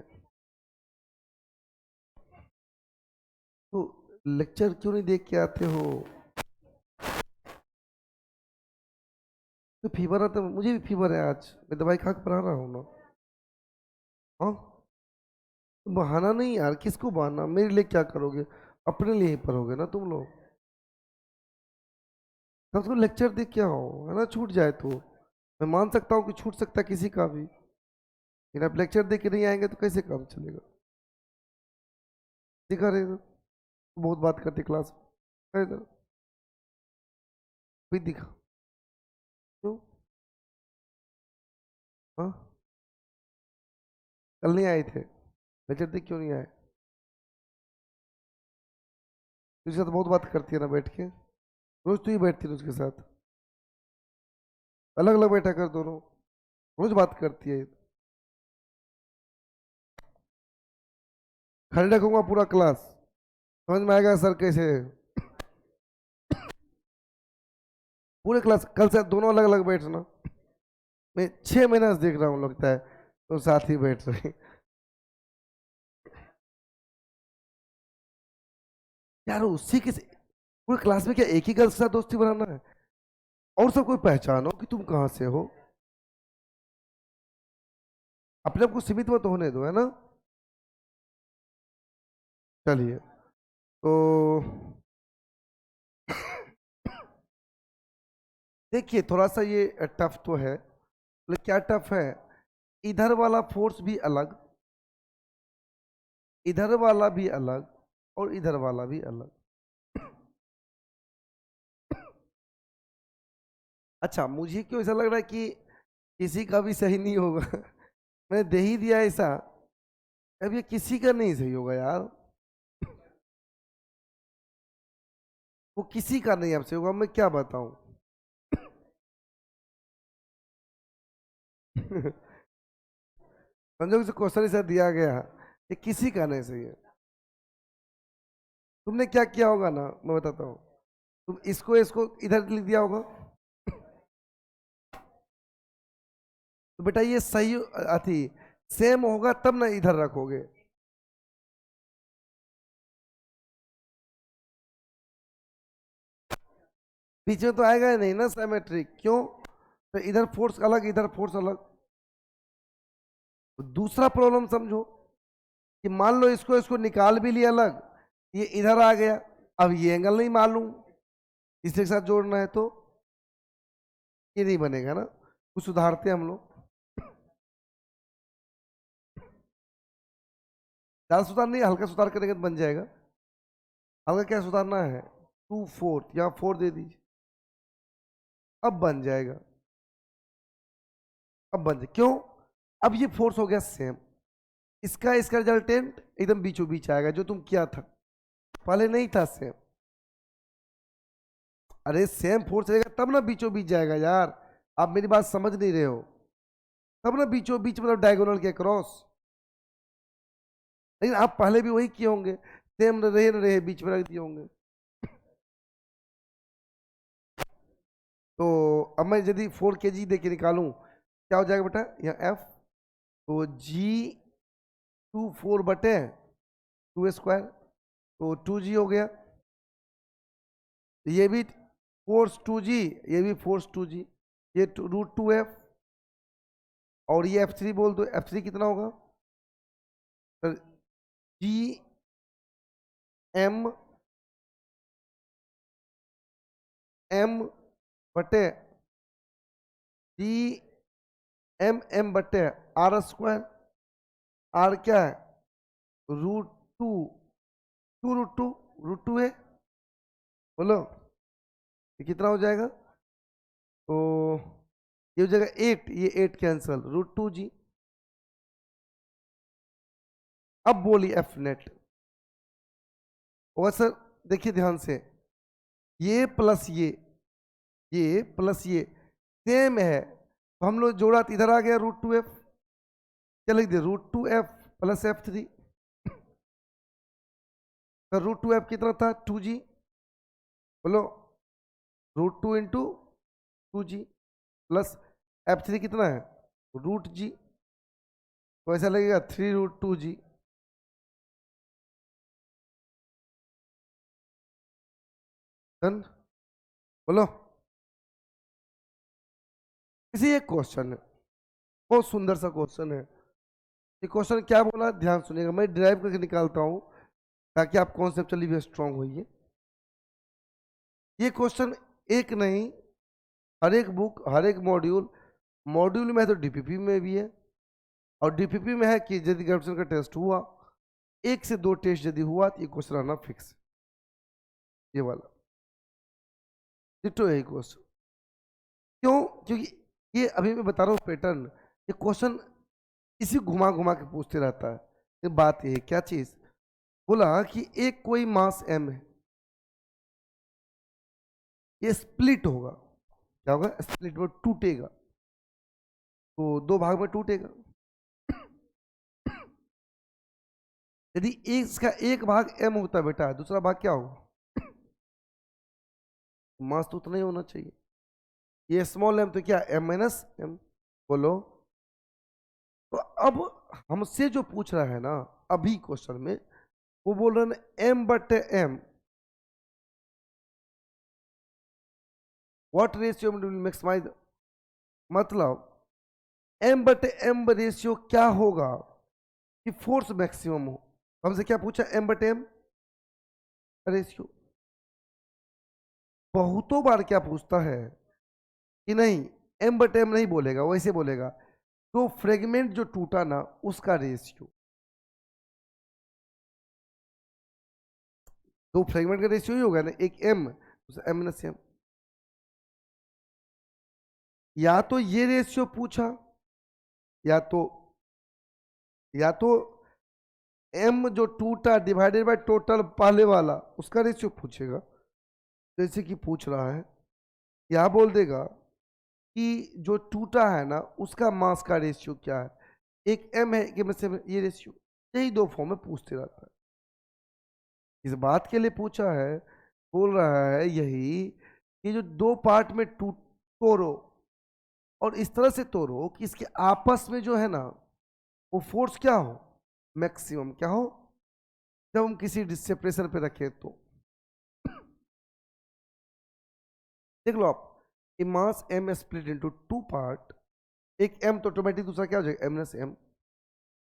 तो लेक्चर क्यों नहीं देख के आते हो? तो फीवर आता, मुझे भी फीवर है आज, मैं दवाई खा के पढ़ा रहा हूँ ना। हाँ, तो बहाना नहीं यार, किसको बहाना, मेरे लिए क्या करोगे? अपने लिए ही पढ़ोगे ना तुम लोग। कम से कम लेक्चर देख के आओ, है ना, छूट जाए तो मैं मान सकता हूँ कि छूट सकता है किसी का भी, लेकिन आप लेक्चर देख के नहीं आएंगे तो कैसे काम चलेगा? दिखा रहे इधर, बहुत बात करते क्लास में, इधर भी दिखा। क्यों? हाँ, कल नहीं आए थे, लेक्चर देख क्यों नहीं आए? तुझे साथ बहुत बात करती है ना बैठ के, रोज तू ही बैठती है उसके साथ, अलग अलग बैठा कर दोनों, रोज बात करती है। खड़े रखूंगा पूरा क्लास, समझ में आएगा सर कैसे? पूरे क्लास कल से दोनों अलग अलग बैठना। मैं 6 महीना से देख रहा हूँ, लगता है तो साथ ही बैठ रहे हैं। यार उसी के पूरे क्लास में क्या एक ही गर्ल के साथ दोस्ती बनाना है? और सब कोई पहचानो कि तुम कहाँ से हो, अपने आप को सीमित मत होने दो, है ना। चलिए, तो देखिए थोड़ा सा ये टफ तो है, लेकिन क्या टफ है, इधर वाला फोर्स भी अलग, इधर वाला भी अलग, और इधर वाला भी अलग। अच्छा, मुझे क्यों ऐसा लग रहा है कि किसी का भी सही नहीं होगा? मैंने दे ही दिया ऐसा, अब ये किसी का नहीं सही होगा यार, वो किसी का नहीं आपसे होगा, मैं क्या बताऊं। संजोग से क्वेश्चन ऐसा दिया गया, ये किसी का नहीं सही है। तुमने क्या किया होगा ना, मैं बताता हूँ, तुम इसको इसको इधर लिख दिया होगा, तो बेटा ये सही अथी सेम होगा तब ना इधर रखोगे। बीच में तो आएगा ही नहीं ना सिमेट्रिक, क्यों? तो इधर फोर्स अलग, इधर फोर्स अलग। तो दूसरा प्रॉब्लम समझो, कि मान लो इसको इसको निकाल भी लिया अलग, ये इधर आ गया, अब ये एंगल नहीं मालूम, इसके साथ जोड़ना है तो ये नहीं बनेगा ना, कुछ सुधारते हैं हम लोग। ज्यादा सुधार नहीं, हल्का सुधार करेंगे तो बन जाएगा। हल्का क्या सुधारना है, 2/4 या 4 दे दीजिए, अब बन जाएगा, अब बन जाए, क्यों? अब ये फोर्स हो गया सेम, इसका इसका रिजल्टेंट एकदम बीचों बीच आएगा, जो तुम किया था पहले नहीं था सेम। अरे सेम फोर्स रहेगा तब ना बीचों बीच जाएगा यार, आप मेरी बात समझ नहीं रहे हो। तब ना बीचों बीच मतलब डायगोनल के क्रॉस, लेकिन आप पहले भी वही किए होंगे, सेम रहे न रहे बीच में रख दिए होंगे। तो अब मैं यदि 4 kg दे के निकालूं, क्या हो जाएगा बेटा, यहाँ एफ, तो G 2/4 तो 2G हो गया, ये भी फोर्स 2G, ये भी फोर्स 2G, ये √2F, और ये F3 बोल दो, F3 कितना होगा, G m m/G m m/R², R क्या है, √2 रूट टू है, बोलो ये कितना हो जाएगा? तो ये हो जाएगा 8, ये 8 कैंसल, √2g। अब बोलिए एफ नेट होगा सर। देखिए ध्यान से, ये प्लस ये प्लस ये सेम है, तो हम लोग जोड़ा तो इधर आ गया √2f। क्या लिख दिया? √2f plus f3। तो √2f कितना था? 2g। बोलो √2 इंटू 2g प्लस f3 कितना है? √g। तो ऐसा लगेगा 3√2g। डन। बोलो, इसी एक क्वेश्चन है, बहुत सुंदर सा क्वेश्चन है। ये क्वेश्चन क्या बोला, ध्यान सुनिएगा, मैं ड्राइव करके निकालता हूं ताकि आप कॉन्सेप्चुअली भी स्ट्रांग होइए। ये क्वेश्चन एक नहीं, हर एक बुक, हर एक मॉड्यूल में है, तो डीपीपी में भी है। और डीपीपी में है कि यदि करप्शन का टेस्ट हुआ, 1 से 2 टेस्ट यदि हुआ तो ये क्वेश्चन आना फिक्स, ये वाला डिटो है क्वेश्चन। क्यों? क्योंकि ये अभी मैं बता रहा हूँ पैटर्न, ये क्वेश्चन इसी घुमा घुमा के पूछते रहता है। ये बात ये है, क्या चीज बोला कि एक कोई मास m है, ये स्प्लिट होगा। क्या होगा? स्प्लिट में टूटेगा, तो 2 भाग में टूटेगा। यदि इसका एक भाग m होता है बेटा, दूसरा भाग क्या होगा? मास तो उतना ही होना चाहिए। ये स्मॉल m तो क्या? m minus m। बोलो, तो अब हमसे जो पूछ रहा है ना अभी क्वेश्चन में, वो बोल रहे हैं m/m what ratio will maximise. मतलब m/m रेशियो क्या होगा कि फोर्स मैक्सिमम हो। हमसे क्या पूछा? m/m ratio. बहुतों बार क्या पूछता है कि नहीं, m/m नहीं बोलेगा, वैसे बोलेगा तो फ्रेगमेंट जो टूटा ना उसका रेशियो। तो फ्रेगमेंट का रेशियो ही होगा ना, एक m दूसरा m-m। या तो ये रेशियो पूछा, या तो m जो टूटा डिवाइडेड बाय टोटल पहले वाला उसका रेशियो पूछेगा, जैसे कि पूछ रहा है। या बोल देगा कि जो टूटा है ना उसका मास का रेशियो क्या है, एक m है कि में ये रेशियो। यही 2 फॉर्म में पूछते रहता है। इस बात के लिए पूछा है, बोल रहा है यही कि जो 2 पार्ट में तोड़ो, और इस तरह से तोड़ो कि इसके आपस में जो है ना वो फोर्स क्या हो? मैक्सिमम क्या हो? जब हम किसी डिस्से प्रेशर पे रखें तो देख लो आप, a mass m split into 2 part, एक m तो ऑटोमेटिक, दूसरा क्या हो जाएगा? m-m,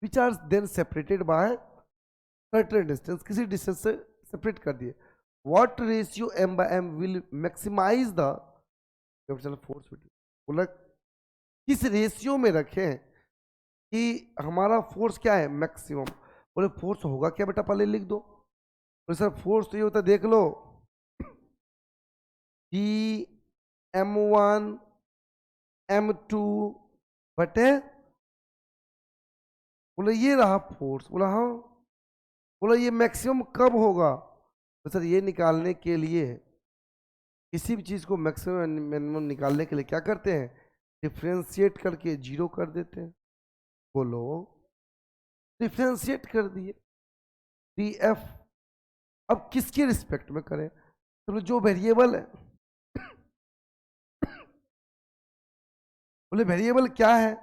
which are then separated by certain distance, किसी डिस्टेंस से सेपरेट कर दिए। What ratio m/m will maximize the gravitational force. बोला किस रेशियो में रखें कि हमारा फोर्स क्या है? मैक्सिमम। बोले फोर्स होगा क्या बेटा, पहले लिख दो। बोले सर फोर्स तो ये होता है, देख लो कि m1 m2 बटे, बोले ये रहा फोर्स। बोला हाँ। बोला ये मैक्सिमम कब होगा? तो सर ये निकालने के लिए, किसी भी चीज को मैक्सिमम मिनिमम निकालने के लिए क्या करते हैं? डिफ्रेंशिएट करके 0 कर देते हैं। बोलो, डिफ्रेंशिएट कर दिए df। अब किसके रिस्पेक्ट में करें? तो जो वेरिएबल है, बोले वेरिएबल क्या है?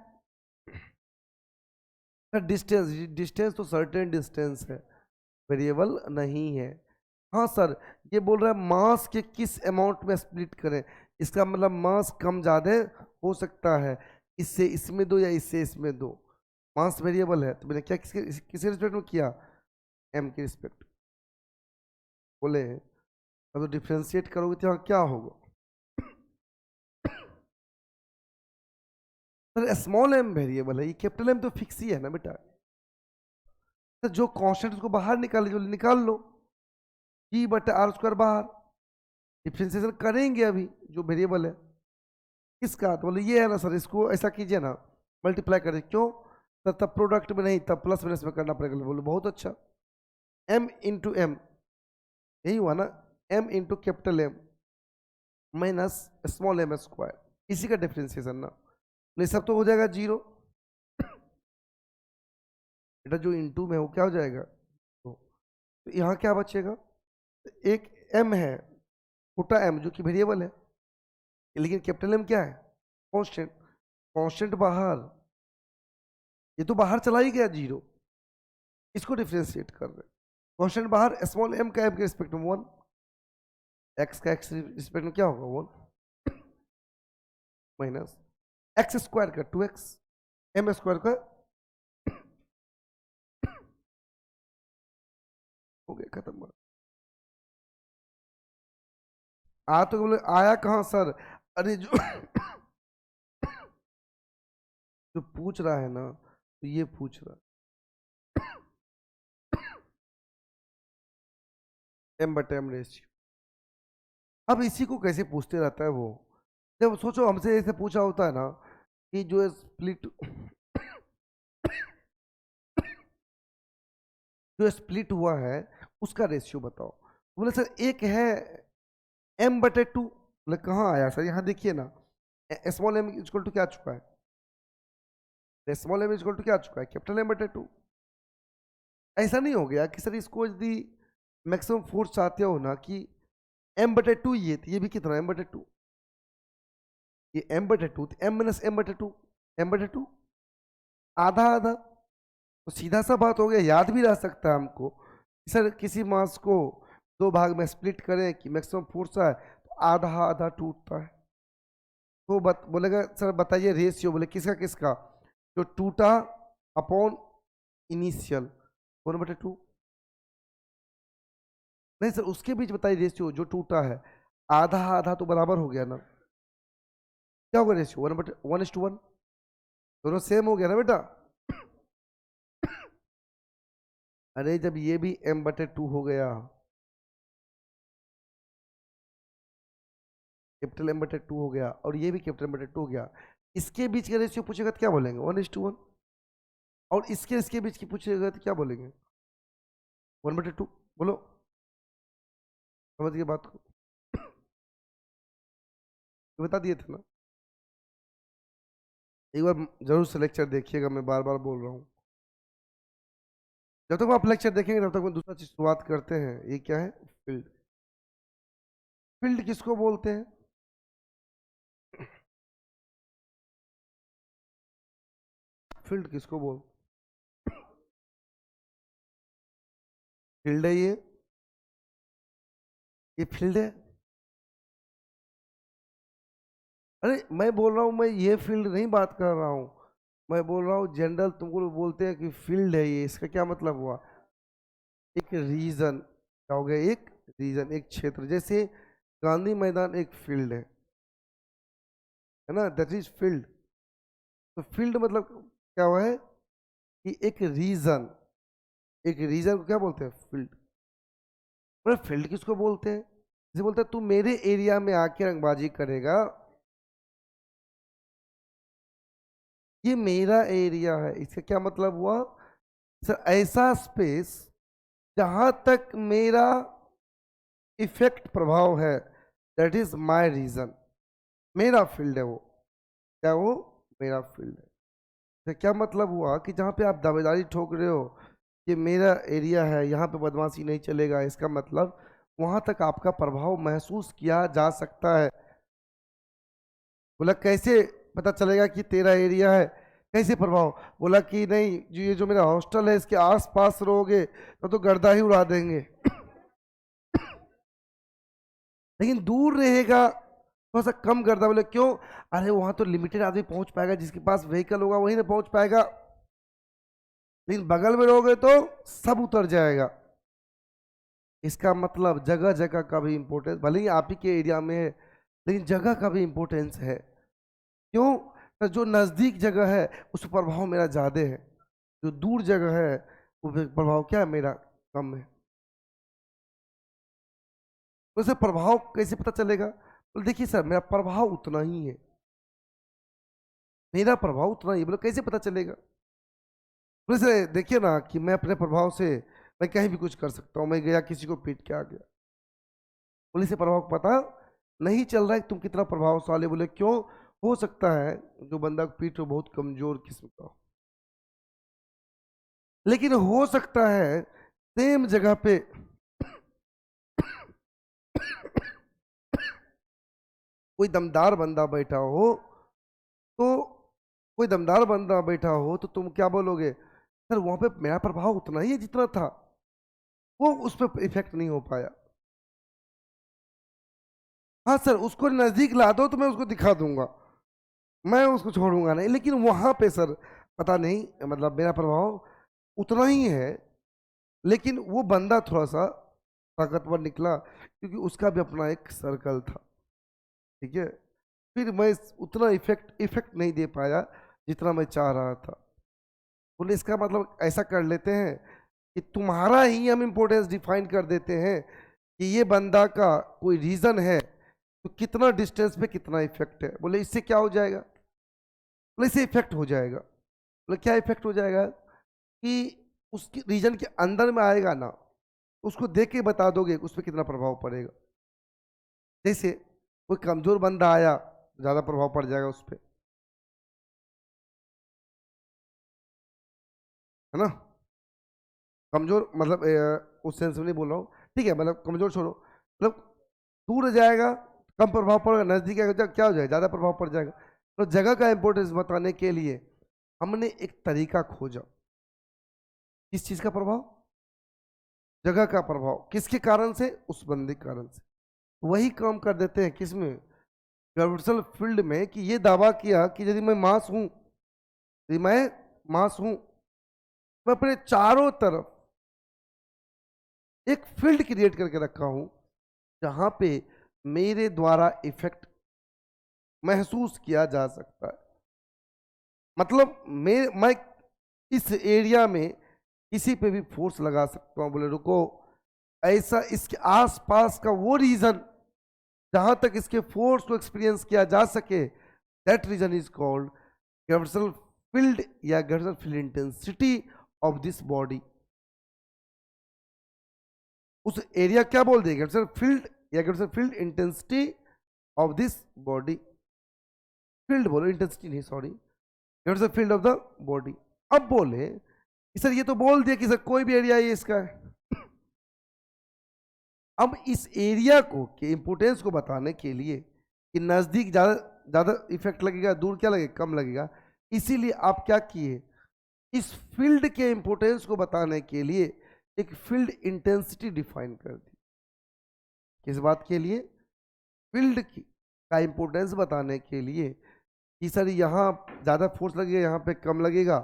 डिस्टेंस। डिस्टेंस तो सर्टेन डिस्टेंस है, वेरिएबल नहीं है। हाँ सर, ये बोल रहा है मास के किस अमाउंट में स्प्लिट करें, इसका मतलब मास कम ज़्यादा हो सकता है, इससे इसमें दो या इससे इसमें दो। मास वेरिएबल है, तो मैंने क्या किसके रिस्पेक्ट में किया? m के रिस्पेक्ट। बोले अब तो डिफ्रेंशिएट करोगे तो यहाँ क्या होगा? सर स्मॉल m वेरिएबल है, ये कैपिटल M तो फिक्स ही है ना बेटा। तो जो कांस्टेंट उसको बाहर निकाल लो। जी बटे आर स्क्वायर बाहर, डिफ्रेंसिएशन करेंगे अभी जो वेरिएबल है किसका, तो बोले ये है ना सर, इसको ऐसा कीजिए ना, मल्टीप्लाई करें, क्यों सर, तब प्रोडक्ट में नहीं, तब प्लस माइनस में करना पड़ेगा। बोले बहुत अच्छा, m इंटू एम, यही हुआ ना, m into capital M minus small m square, इसी का डिफ्रेंसिएशन ना, ये सब तो हो जाएगा जीरो, बेटा जो इंटू में हो क्या हो जाएगा, तो यहाँ क्या बचेगा, एक m है, छोटा m जो कि वेरिएबल है, लेकिन कैपिटल एम क्या है, कांस्टेंट, कांस्टेंट बाहर, ये तो बाहर चला ही गया जीरो, इसको डिफ्रेंशिएट कर रहे हैं, कांस्टेंट बाहर, स्मॉल m का m के रिस्पेक्ट में 1, x का x रिस्पेक्ट में क्या होगा 1 माइनस x स्क्वायर का 2x, m स्क्वायर का हो गया खत्म। आ तो बोले आया कहाँ सर, अरे जो जो पूछ रहा है ना, तो ये पूछ रहा m बटे m रेशियो, अब इसी को कैसे पूछते रहता है वो, जब सोचो हमसे ऐसे पूछा होता है ना कि जो स्प्लिट जो स्प्लिट हुआ है उसका रेशियो बताओ, बोले सर एक है m बटे 2, बोले कहाँ आया सर, यहाँ देखिए ना, स्मॉल m इक्वल टू क्या आ चुका है, स्मॉल m इक्वल टू क्या आ चुका है, कैपिटल m बटे 2, ऐसा नहीं हो गया कि सर इसको यदि मैक्सिमम फोर्स चाहते हो ना कि m बटे 2, ये भी कितना m बटे 2, ये m बटे 2, तो m माइनस m बटे 2, m बटे 2 आधा आधा, तो सीधा सा बात हो गया, याद भी रह सकता है हमको, सर किसी मास को दो भाग में स्प्लिट करें कि मैक्सिमम फोर्स है तो आधा आधा टूटता है, तो बोलेगा सर बताइए रेशियो, बोले किसका किसका, जो टूटा अपॉन इनिशियल 1/2, नहीं सर उसके बीच बताइए रेशियो, जो टूटा है आधा आधा तो बराबर हो गया ना, क्या होगा रेशियो 1/1, दोनों सेम हो गया ना बेटा, अरे जब ये भी m/2 हो गया, कैपिटल m/2 हो गया, और ये भी कैपिटल m/2 हो गया, इसके बीच का रेशियो पूछेगा तो क्या बोलेंगे 1:1, और इसके बीच की पूछेगा तो क्या बोलेंगे 1/2, बोलो समझ गए बात को, तो बता दिए थे ना, एक बार जरूर से लेक्चर देखिएगा, मैं बार बार बोल रहा हूँ, जब तक आप लेक्चर देखेंगे तब तक मैं दूसरा चीज शुरुआत करते हैं, ये क्या है फील्ड, फील्ड किसको बोलते हैं, फील्ड किसको बोल, फील्ड है ये फील्ड है, अरे मैं बोल रहा हूँ, मैं ये फील्ड नहीं बात कर रहा हूँ, मैं बोल रहा हूँ जनरल तुमको बोलते हैं कि फील्ड है ये, इसका क्या मतलब हुआ, एक रीजन, क्या हो गया, एक रीजन, एक क्षेत्र, जैसे गांधी मैदान एक फील्ड है ना, दैट इज फील्ड, तो फील्ड मतलब क्या हुआ है कि एक रीजन को क्या बोलते हैं फील्ड, और फील्ड किसको बोलते हैं, जैसे बोलते हैं तू मेरे एरिया में आके रंगबाजी करेगा, ये मेरा एरिया है, इसका क्या मतलब हुआ सर, ऐसा स्पेस जहां तक मेरा इफेक्ट प्रभाव है, दैट इज माय रीजन, मेरा फील्ड है वो, क्या वो मेरा फील्ड है, तो क्या मतलब हुआ कि जहां पे आप दावेदारी ठोक रहे हो कि मेरा एरिया है, यहाँ पे बदमाशी नहीं चलेगा, इसका मतलब वहां तक आपका प्रभाव महसूस किया जा सकता है, बोला कैसे पता चलेगा कि तेरा एरिया है, कैसे प्रभाव, बोला कि नहीं जो ये जो मेरा हॉस्टल है इसके आस पास रहोगे तो गर्दा ही उड़ा देंगे, लेकिन दूर रहेगा थोड़ा सा कम गर्दा, बोले क्यों, अरे वहां तो लिमिटेड आदमी पहुंच पाएगा, जिसके पास व्हीकल होगा वही ना पहुंच पाएगा, लेकिन बगल में रहोगे तो सब उतर जाएगा, इसका मतलब जगह जगह का भी इम्पोर्टेंस, भले ही आप ही के एरिया में है लेकिन जगह का भी इम्पोर्टेंस है, क्यों, तो जो नज़दीक जगह है उस पर प्रभाव मेरा ज़्यादा है, जो दूर जगह है वो प्रभाव क्या है मेरा कम है, तो इसे प्रभाव कैसे पता चलेगा? बोले देखिए सर मेरा प्रभाव उतना ही है, मेरा प्रभाव उतना ही। बोले कैसे पता चलेगा? बोले सर देखिए ना कि मैं अपने प्रभाव से मैं कहीं भी कुछ कर सकता हूँ, मैं गया किसी को पीट के आ गया। बोले इसे प्रभाव पता नहीं चल रहा है कि तुम कितना प्रभावशाली। बोले क्यों? हो सकता है जो बंदा पीठ हो बहुत कमजोर किस्म का हो, लेकिन हो सकता है सेम जगह पे कोई दमदार बंदा बैठा हो, तो कोई दमदार बंदा बैठा हो तो तुम क्या बोलोगे? सर वहां पे मेरा प्रभाव उतना ही है जितना था, वो उस पर इफेक्ट नहीं हो पाया। हाँ सर उसको नजदीक ला दो तो मैं उसको दिखा दूंगा, मैं उसको छोड़ूंगा नहीं, लेकिन वहां पे सर पता नहीं मतलब मेरा प्रभाव उतना ही है, लेकिन वो बंदा थोड़ा सा ताकतवर निकला क्योंकि उसका भी अपना एक सर्कल था, ठीक है। फिर मैं उतना इफेक्ट नहीं दे पाया जितना मैं चाह रहा था। बोले इसका मतलब ऐसा कर लेते हैं कि तुम्हारा ही हम इम्पोर्टेंस डिफाइन कर देते हैं कि ये बंदा का कोई रीजन है तो कितना डिस्टेंस पे कितना इफेक्ट है। बोले इससे क्या हो जाएगा? बोले इससे इफेक्ट हो जाएगा। बोले क्या इफेक्ट हो जाएगा? कि उसकी रीजन के अंदर में आएगा ना, उसको देख के बता दोगे उस पर कितना प्रभाव पड़ेगा। जैसे कोई कमजोर बंदा आया ज्यादा प्रभाव पड़ जाएगा उस पर, है ना। कमजोर मतलब उस सेंस में नहीं बोल रहा हूँ, ठीक है, मतलब कमजोर छोड़ो, मतलब दूर जाएगा कम प्रभाव पड़ेगा, नजदीक आएगा क्या हो जाएगा ज्यादा प्रभाव पड़ जाएगा। तो जगह का इंपॉर्टेंस बताने के लिए हमने एक तरीका खोजा। किस चीज का प्रभाव? जगह का प्रभाव। किसके कारण से? उस बंदे के कारण से। वही काम कर देते हैं किसमें? ग्रेविटेशनल फील्ड में, कि ये दावा किया कि यदि मैं मास हूं, यदि मैं मास हूं, मैं अपने चारों तरफ एक फील्ड क्रिएट करके रखा हूं जहां पे मेरे द्वारा इफेक्ट महसूस किया जा सकता है। मतलब मैं इस एरिया में किसी पे भी फोर्स लगा सकता हूं। बोले रुको, ऐसा इसके आसपास का वो रीजन जहां तक इसके फोर्स को एक्सपीरियंस किया जा सके, that region is called gravitational field या gravitational field intensity of this body. उस एरिया क्या बोल देगा? ग्रेविटेशनल फील्ड या gravitational field intensity of this body. Field बोलो, इंटेंसिटी नहीं, sorry, gravitational field of the body. अब बोले कि सर ये तो बोल दिया कि सर कोई भी एरिया ये इसका है। अब इस एरिया को के इंपोर्टेंस को बताने के लिए कि नजदीक ज्यादा ज्यादा इफेक्ट लगेगा, दूर क्या लगेगा, कम लगेगा, इसीलिए आप क्या किए, इस फील्ड के इंपोर्टेंस को बताने के लिए एक फील्ड इंटेंसिटी डिफाइन कर दी। किस बात के लिए? फील्ड की का इंपोर्टेंस बताने के लिए कि सर यहाँ ज्यादा फोर्स लगेगा, यहाँ पे कम लगेगा।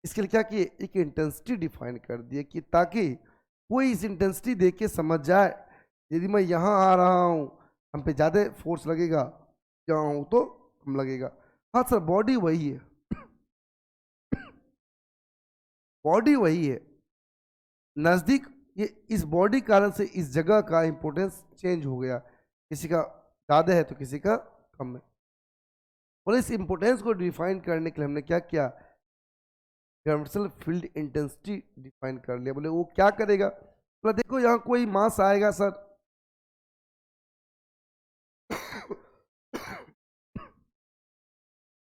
इसके लिए क्या किए, एक इंटेंसिटी डिफाइन कर दिए कि ताकि कोई इस इंटेंसिटी देख के समझ जाए यदि मैं यहाँ आ रहा हूँ हम पे ज़्यादा फोर्स लगेगा, यहाँ हूँ तो कम लगेगा। हाँ सर बॉडी वही है, बॉडी वही है, नज़दीक ये इस बॉडी कारण से इस जगह का इंपोर्टेंस चेंज हो गया, किसी का ज़्यादा है तो किसी का कम है। और इस इंपोर्टेंस को डिफाइन करने के लिए हमने क्या किया, ग्रेविटेशनल फील्ड इंटेंसिटी डिफाइन कर लिया। बोले वो क्या करेगा? बोला देखो यहाँ कोई मास आएगा सर,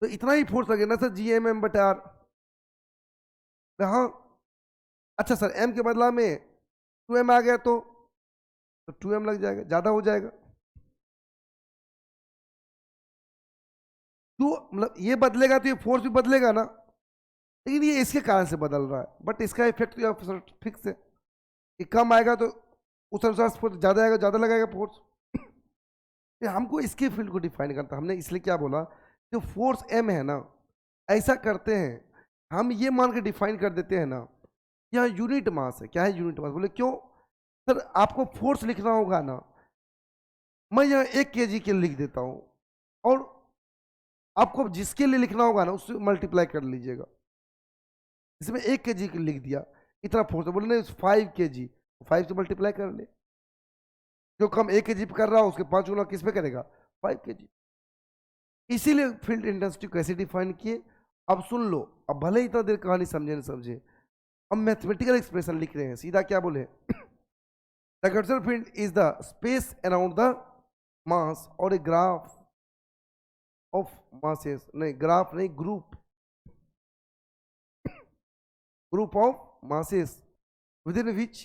तो इतना ही फोर्स लगेगा ना सर, G m/r। हाँ, अच्छा सर m के बदला में 2m आ गया तो 2m लग जाएगा, ज्यादा हो जाएगा। तो मतलब ये बदलेगा तो ये फोर्स भी बदलेगा ना, लेकिन ये इसके कारण से बदल रहा है, बट इसका इफेक्ट फिक्स है कि कम आएगा तो उस अनुसार फोर्स ज्यादा आएगा, ज्यादा लगाएगा फोर्स। हमको इसके फील्ड को डिफाइन करता, हमने इसलिए क्या बोला, जो फोर्स m है ना, ऐसा करते हैं हम ये मान के डिफाइन कर देते हैं ना, यहाँ यूनिट मास है। क्या है यूनिट मास? बोले क्यों सर, आपको फोर्स लिखना होगा ना, मैं यहाँ 1 kg के लिख देता हूँ, और आपको जिसके लिए लिखना होगा ना उससे मल्टीप्लाई कर लीजिएगा। इसमें 1 kg के लिख दिया, इतना फोर्स है, बोले नहीं 5 kg, 5 से मल्टीप्लाई कर ले। जो कम 1 kg पे कर रहा हो उसके 5 गुना किस पे करेगा, 5 kg। इसीलिए फील्ड इंटेंसिटी कैसे डिफाइन किए, अब सुन लो। अब भले ही इतना देर कहानी समझे न समझे, हम मैथमेटिकल एक्सप्रेशन लिख रहे हैं, सीधा क्या बोले द गैड्सल field is the space around the mass or a graph of masses, नहीं ग्राफ नहीं, group of masses within which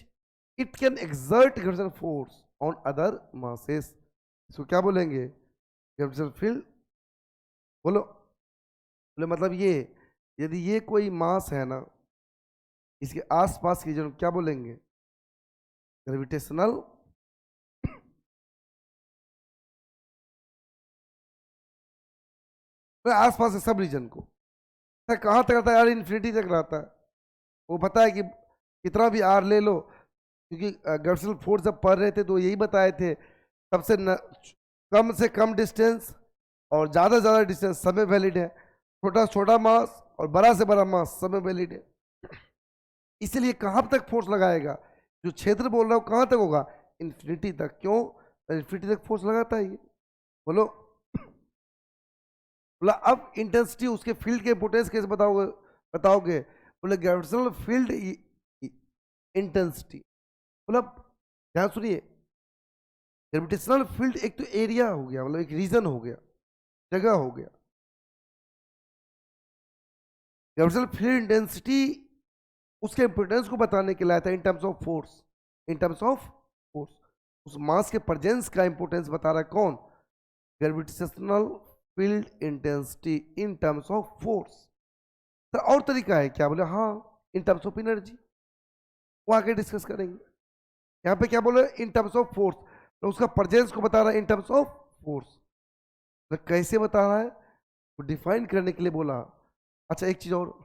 it can exert gravitational force on other masses। इसको क्या बोलेंगे, gravitational field। बोलो, बोले मतलब ये, यदि ये कोई मास है ना, इसके आसपास की जो क्या बोलेंगे, ग्रेविटेशनल आसपास के सब रीजन को। कहां तक आता है यार, इन्फिनिटी तक रहता है। वो पता है कि कितना भी आर ले लो, क्योंकि ग्रेविटेशनल फोर्स जब पढ़ रहे थे तो यही बताए थे, सबसे कम से कम डिस्टेंस और ज़्यादा से ज़्यादा डिस्टेंस सब में वैलिड है, छोटा से छोटा मास और बड़ा से बड़ा मास सब में वैलिड है। इसलिए कहाँ तक फोर्स लगाएगा, जो क्षेत्र बोल रहा हूँ कहाँ तक होगा, इन्फिनिटी तक। क्यों, इन्फिनिटी तक फोर्स लगाता है ये। बोलो, बोला अब इंटेंसिटी उसके फील्ड के इंपोर्टेंस कैसे बताओगे, बताओगे, बोले ग्रेविटेशनल फील्ड इंटेंसिटी। मतलब ध्यान सुनिए, ग्रेविटेशनल फील्ड एक तो एरिया हो गया, मतलब एक रीजन हो गया, जगह हो गया। ग्रेविटेशनल फील्ड इंटेंसिटी उसके इंपोर्टेंस को बताने के लिए आया था इन terms of force, in terms of force. उस मास के प्रेजेंस का इंपोर्टेंस बता रहा है कौन, gravitational field intensity in terms of force. तो और तरीका है क्या, बोले हाँ, इन टर्म्स ऑफ एनर्जी, वो आगे डिस्कस करेंगे। यहाँ पे क्या बोले, इन टर्म्स ऑफ फोर्स, तो उसका प्रेजेंस को बता रहा है इन टर्म्स ऑफ फोर्स। तो कैसे बता रहा है, वो डिफाइन करने के लिए बोला। अच्छा एक चीज और,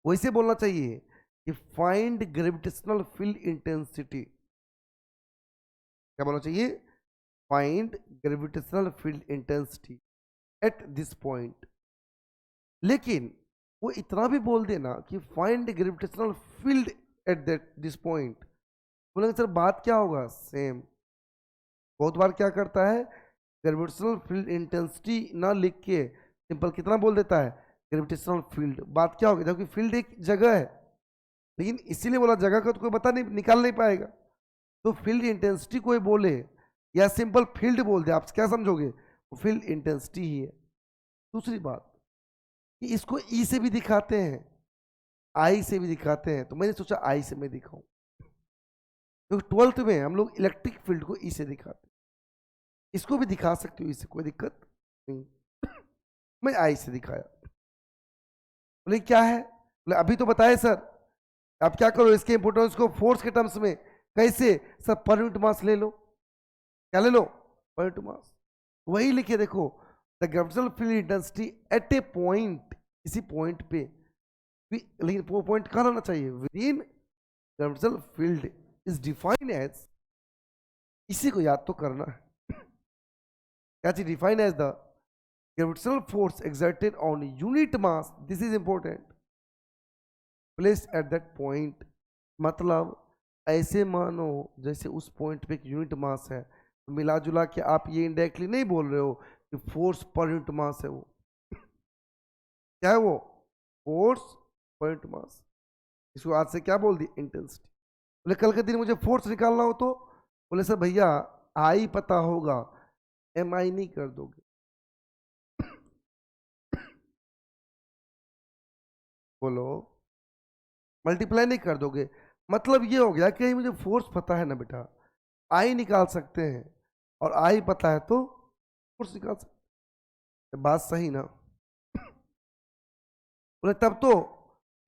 वैसे बोलना चाहिए कि फाइंड ग्रेविटेशनल फील्ड इंटेंसिटी, क्या बोलना चाहिए, find gravitational field intensity at this point. लेकिन वो इतना भी बोल देना कि find gravitational field at that this point, बोलेंगे सर बात क्या होगा, सेम। बहुत बार क्या करता है, ग्रेविटेशनल फील्ड इंटेंसिटी ना लिख के सिंपल कितना बोल देता है, ग्रेविटेशनल फील्ड। बात क्या होगी, जबकि फील्ड एक जगह है, लेकिन इसीलिए बोला जगह का तो कोई बता नहीं, निकाल नहीं पाएगा। तो फील्ड इंटेंसिटी कोई बोले या सिंपल फील्ड बोल दे, आप क्या समझोगे, वो फील्ड इंटेंसिटी ही है। दूसरी बात कि इसको ई से भी दिखाते हैं, आई से भी दिखाते हैं, तो मैंने सोचा आई से मैं दिखाऊं, क्योंकि तो 12th में हम लोग इलेक्ट्रिक फील्ड को ई से दिखाते हैं। इसको भी दिखा सकते हो इससे, कोई दिक्कत नहीं, मैं आई से दिखाया। बोले क्या है, बोले अभी तो बताए सर। आप क्या करो, इसके इंपोर्टेंस को फोर्स के टर्म्स में, कैसे सर, पर यूनिट मास ले लो, क्या ले लो, पर यूनिट मास। वही लिखे देखो, the gravitational field intensity at a point, इसी पॉइंट पे, लेकिन वो पॉइंट कहाँ रहना चाहिए, within gravitational field is defined as, इसी को याद तो करना है, क्या चीज defined as the gravitational force exerted on unit mass, this is important, placed at that point। मतलब ऐसे मानो जैसे उस पॉइंट पे एक यूनिट मास है, तो मिला जुला के आप ये इनडायरेक्टली नहीं बोल रहे हो कि फोर्स पर यूनिट मास है, वो क्या है, वो फोर्स पर यूनिट मास। इसको आज से क्या बोल दी, इंटेंसिटी। बोले कल के दिन मुझे फोर्स निकालना हो तो, बोले सर भैया आई पता होगा, एम आई नहीं कर दोगे, बोलो मल्टीप्लाई नहीं कर दोगे। मतलब ये हो गया कि मुझे फोर्स पता है ना बेटा, आई निकाल सकते हैं, और आई पता है तो फोर्स निकाल सकते हैं। बात सही ना, बोले तब तो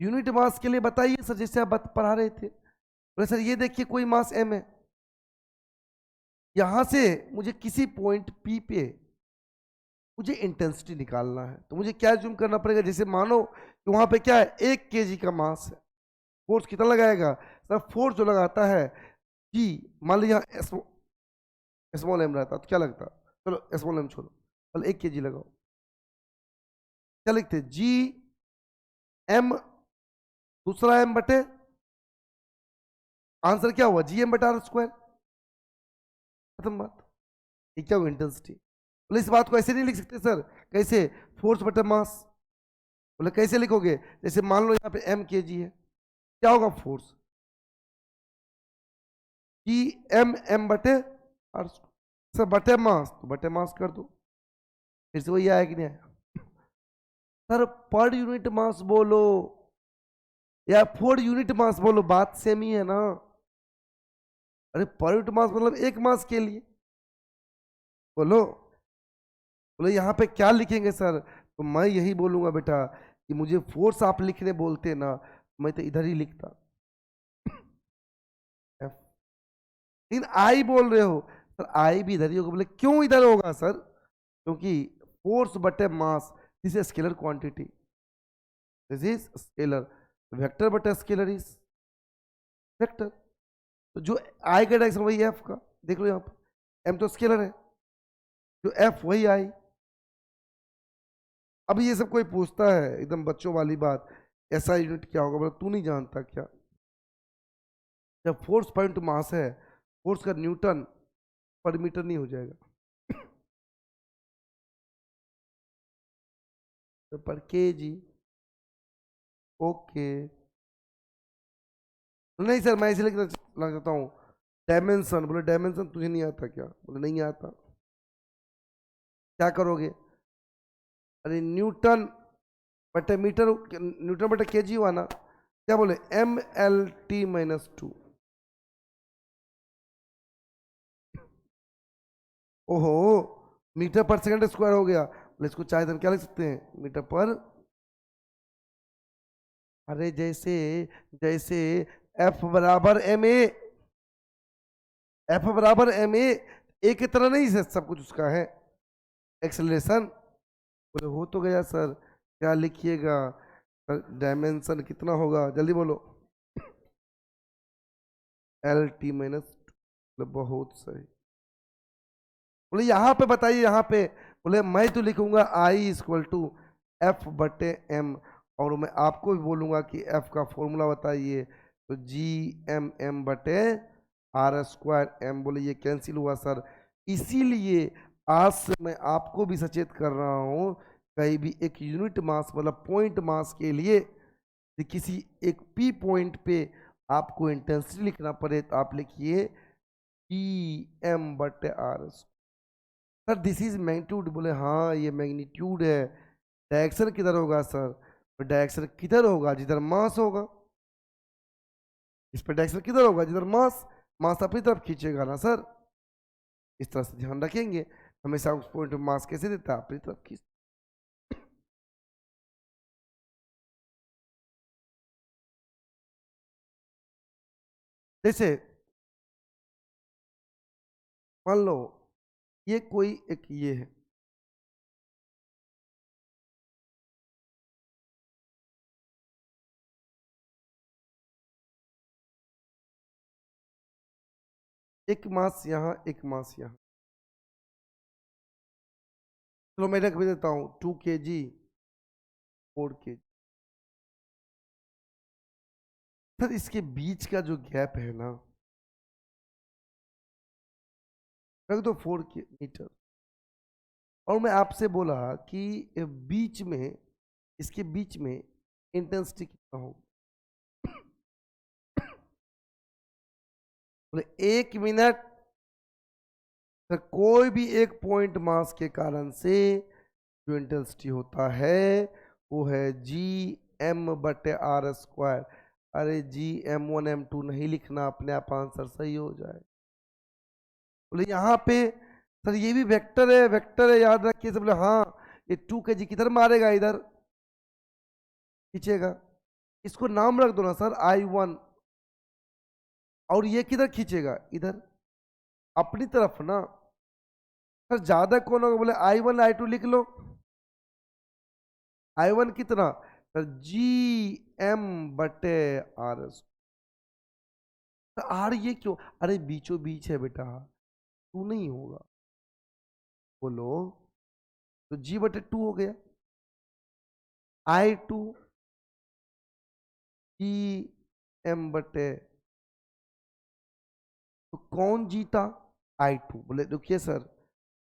यूनिट मास के लिए बताइए सर, जैसे आप पढ़ा रहे थे। बोले सर ये देखिए कोई मास एम है, यहां से मुझे किसी पॉइंट पी पे मुझे इंटेंसिटी निकालना है, तो मुझे क्या जूम करना पड़ेगा, जैसे मानो कि वहां पे क्या है, 1 kg का मास है, फोर्स कितना लगाएगा सर, फोर्स जो लगाता है कि मान लीजिए स्मॉल एम रहता तो क्या लगता, चलो स्मॉल एम छोड़ो, पहले 1 kg लगाओ, क्या लिखते, जी एम दूसरा एम बटे आंसर क्या हुआ, जी एम बटा आर स्क्वायर, खत्म बात। ये क्या हुआ, इंटेंसिटी। बोले इस बात को ऐसे नहीं लिख सकते सर, कैसे, फोर्स बटा मास। बोले कैसे लिखोगे, जैसे मान लो यहाँ पे m kg है, क्या होगा फोर्स, जी एम एम बटे आर, सर बटे मास, तो बटे मास कर दो, फिर से वही आया कि नहीं आया। सर पर यूनिट मास बोलो या फोर यूनिट मास बोलो, बात सेम ही है ना। अरे पर यूनिट मास मतलब एक मास के लिए, बोलो। बोले यहाँ पे क्या लिखेंगे सर, तो मैं यही बोलूंगा बेटा कि मुझे फोर्स आप लिखने बोलते ना, मैं तो इधर ही लिखता F। लेकिन आई बोल रहे हो सर, आई भी इधर ही होगा। बोले क्यों इधर होगा सर, क्योंकि फोर्स बटे mass, this is scalar quantity, this is scalar, vector बटे स्केलर इज वेक्टर। तो जो आई का डायरेक्शन वही एफ का, देख लो यहाँ पे एम तो स्केलर है, जो एफ वही आई। अब ये सब कोई पूछता है एकदम बच्चों वाली बात, ऐसा यूनिट क्या होगा, बोला तू नहीं जानता क्या, जब फोर्स पॉइंट मास है, फोर्स का न्यूटन पर मीटर नहीं हो जाएगा, तो पर के जी। ओके, नहीं सर मैं इसलिए लग जाता हूँ डायमेंशन। बोले डायमेंशन तुझे नहीं आता क्या, बोले नहीं आता। क्या करोगे, अरे न्यूटन बटे मीटर, न्यूटन बटे के जी हुआ ना, क्या बोले m/L/T-2। ओहो, मीटर पर सेकंड स्क्वायर हो गया, बोले इसको चाहे तो क्या लिख सकते हैं, मीटर पर, अरे जैसे, जैसे F बराबर ma, F बराबर ma, एक की तरह नहीं है, सब कुछ उसका है एक्सेलरेशन। बोले हो तो गया सर, क्या लिखिएगा, डायमेंशन कितना होगा जल्दी बोलो, L/T-2। बहुत सही। बोले यहाँ पे बताइए, यहाँ पे बोले मैं तो लिखूंगा आई इक्वल टू एफ बटे एम, और मैं आपको भी बोलूंगा कि एफ का फॉर्मूला बताइए, तो जी एम एम बटे आर स्क्वायर एम। बोले ये कैंसिल हुआ सर, इसीलिए आज से मैं आपको भी सचेत कर रहा हूँ, कहीं भी एक यूनिट मास मतलब पॉइंट मास के लिए कि किसी एक पी पॉइंट पे आपको इंटेंसिटी लिखना पड़े, तो आप लिखिए पी एम बटे r. Sir this is magnitude, बोले हाँ ये मैग्नीट्यूड है, डायरेक्शन किधर होगा सर, तो डायरेक्शन किधर होगा जिधर मास होगा, इस पर डायरेक्शन किधर होगा जिधर मास, मास अपनी तरफ खींचेगा ना सर, इस तरह से ध्यान रखेंगे, हमेशा उस पॉइंट पे मास कैसे देता है, अपनी तरफ खींच। जैसे मान लो ये कोई एक ये है, एक मास यहाँ एक मास यहाँ, चलो मैं रख भी देता हूँ 2 kg 4 kg। सर इसके बीच का जो गैप है ना, रख दो 4 मीटर, और मैं आपसे बोला कि बीच में, इसके बीच में इंटेंसिटी कितना हो, बोले 1 मिनट। तो कोई भी एक पॉइंट मास के कारण से जो इंटेंसिटी होता है वो है जी एम बटे आर स्क्वायर। अरे जी m1 m2 नहीं लिखना, अपने आप आंसर सही हो जाए। बोले यहाँ पे सर ये भी वेक्टर है, वेक्टर है याद रखिए सब। बोले हाँ, ये 2 kg किधर मारेगा, इधर खींचेगा, इसको नाम रख दो ना सर I1, और ये किधर खींचेगा, इधर अपनी तरफ ना। सर ज्यादा कौन होगा, बोले I1 I2 लिख लो, I1 कितना सर जी एम बटे आर, आर ये क्यों, अरे बीचों बीच है बेटा, टू नहीं होगा, बोलो, तो जी बटे 2 हो गया, I2 जी एम बटे तो कौन जीता? I2। बोले रुकिए सर,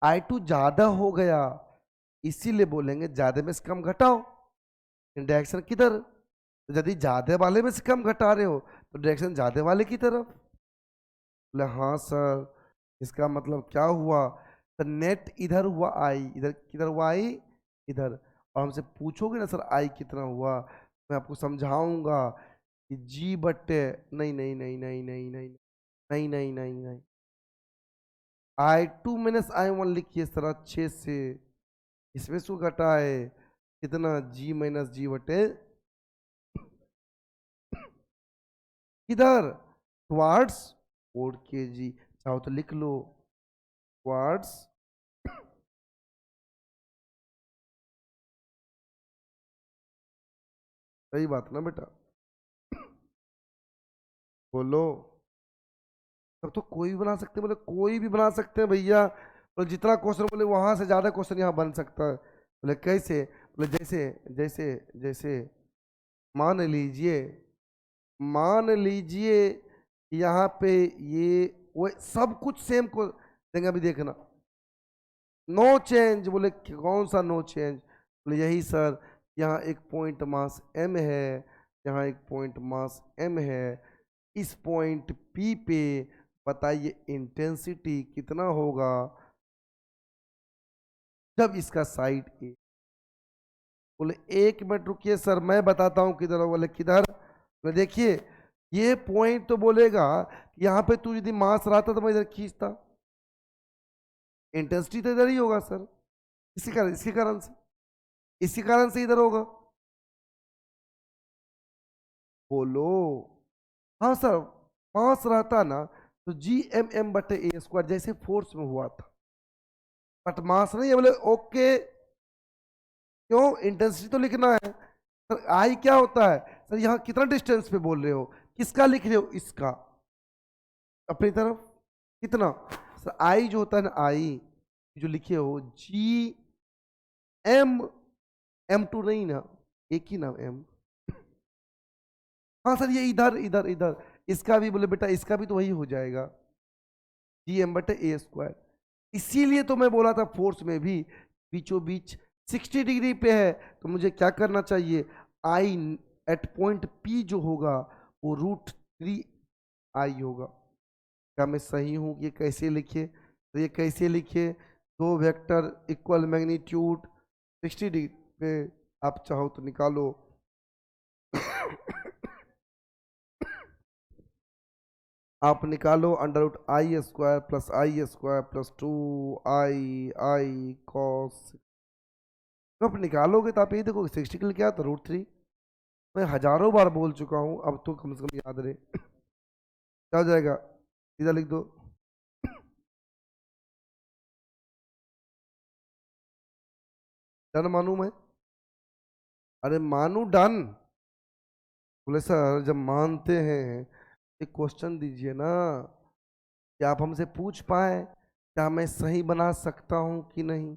I2 ज्यादा हो गया, इसीलिए बोलेंगे ज्यादा में से कम घटाओ। डायरेक्शन किधर? तो यदि ज्यादा वाले में से कम घटा रहे हो तो डायरेक्शन ज्यादा वाले की तरफ। बोले हाँ सर, इसका मतलब क्या हुआ? तो नेट इधर हुआ आई, इधर किधर हुआ आई? इधर। और हमसे पूछोगे ना सर आई कितना हुआ, मैं आपको समझाऊंगा कि जी बट्टे नहीं नहीं नहीं नहीं नहीं नहीं नहीं नहीं नहीं नहीं, I2 माइनस I1 लिखिए सर अच्छे से, इसमें से घटा है कितना? जी माइनस जी बटे किधर? Towards 4 kg। चाहो तो लिख लो टुवार्ड्स, सही बात ना बेटा? बोलो। तब तो कोई भी बना सकते हैं, बोले कोई भी बना सकते हैं भैया, बोले जितना क्वेश्चन बोले वहां से ज्यादा क्वेश्चन यहाँ बन सकता है। बोले कैसे? बोले जैसे जैसे जैसे मान लीजिए, मान लीजिए यहाँ पे ये वो सब कुछ सेम को देंगे, अभी देखना नो चेंज। बोले कौन सा नो चेंज? बोले यही सर, यहाँ एक पॉइंट मास m है, यहाँ एक पॉइंट मास m है, इस पॉइंट P पे बताइए इंटेंसिटी कितना होगा जब इसका साइड ए। बोले 1 मिनट रुकिए सर मैं बताता हूँ किधर होगा। बोले किधर? बोले देखिए ये पॉइंट तो बोलेगा यहाँ पे तू यदि मास रहता तो मैं इधर खींचता, इंटेंसिटी तो इधर ही होगा सर, इसी कारण से इधर होगा। बोलो हाँ सर, मास रहता ना तो GMM बटे ए स्क्वायर जैसे फोर्स में हुआ था, बट मास नहीं है। बोले ओके, क्यों? इंटेंसिटी तो लिखना है सर। आई क्या होता है सर? यहाँ कितना डिस्टेंस पे बोल रहे हो, किसका लिख रहे हो? इसका अपनी तरफ कितना सर? आई जो होता है ना, आई जो लिखे हो GM, M2 नहीं ना, एक ही ना M। हाँ सर ये इधर इधर इधर, इसका भी बोले बेटा इसका भी तो वही हो जाएगा GM बटे ए स्क्वायर। इसीलिए तो मैं बोला था फोर्स में भी बीचों बीच 60 डिग्री पे है, तो मुझे क्या करना चाहिए? आई एट पॉइंट P जो होगा वो √3I होगा। क्या मैं सही हूँ? ये कैसे लिखे? तो ये कैसे लिखे? दो वेक्टर इक्वल मैग्नीट्यूड 60 डिग्री पे, आप चाहो तो निकालो आप निकालो √I² plus I² plus 2I cos. तो आप निकालोगे तो आप यही देखो 60 के लिए क्या था? √3। मैं हजारों बार बोल चुका हूँ, अब तो कम से कम याद रहे क्या हो जाएगा? सीधा लिख दो डन मानू मैं? अरे मानू डन? बोले सर जब मानते हैं एक क्वेश्चन दीजिए ना, क्या आप हमसे पूछ पाए क्या मैं सही बना सकता हूँ कि नहीं?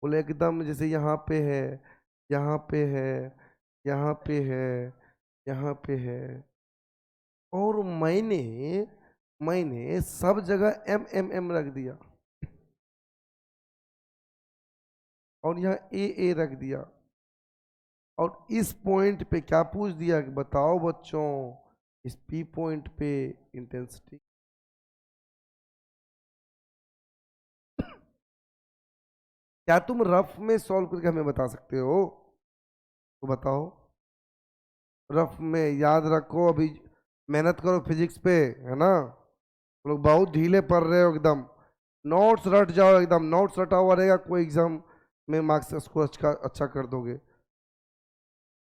बोले एकदम जैसे यहाँ पे है, यहाँ पे है, यहाँ पे है, यहाँ पे है, और मैंने सब जगह M रख दिया और यहाँ ए रख दिया, और इस पॉइंट पे क्या पूछ दिया कि बताओ बच्चों इस P पॉइंट पे इंटेंसिटी। क्या तुम रफ में सॉल्व करके हमें बता सकते हो? तो बताओ रफ में। याद रखो अभी मेहनत करो फिजिक्स पे, है ना? तुम लोग बहुत ढीले पढ़ रहे हो एकदम, नोट्स रट जाओ एकदम, नोट्स रटा हुआ रहेगा, कोई एग्जाम में मार्क्स स्कोर अच्छा कर दोगे।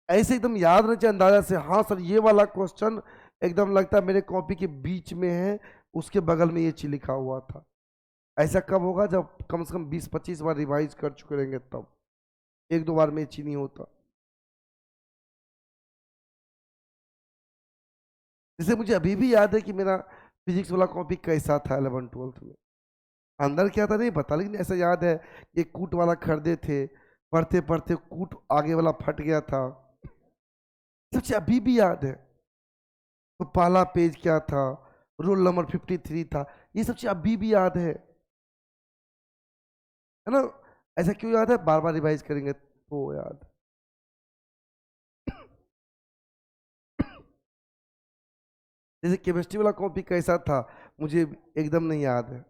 ऐसे एकदम याद नहीं चाहिए अंदाजा से, हाँ सर ये वाला क्वेश्चन एकदम लगता है मेरे कॉपी के बीच में है, उसके बगल में ये चीज लिखा हुआ था। ऐसा कब होगा? जब कम से कम 20-25 बार रिवाइज कर चुके रहेंगे, तब। एक दो बार में ये चीज नहीं होता। जैसे मुझे अभी भी याद है कि मेरा फिजिक्स वाला कॉपी कैसा था 11th-12th में, अंदर क्या था नहीं पता, लेकिन ऐसा याद है एक कूट वाला खरीदे थे, पढ़ते पढ़ते कूट आगे वाला फट गया था, मुझे अभी भी याद है। तो पहला पेज क्या था? रोल नंबर 53 था, ये सब चीज अभी भी याद है ना? ऐसा क्यों याद है? बार बार रिवाइज करेंगे तो याद। जैसे केमिस्ट्री वाला कॉपी कैसा था मुझे एकदम नहीं याद है,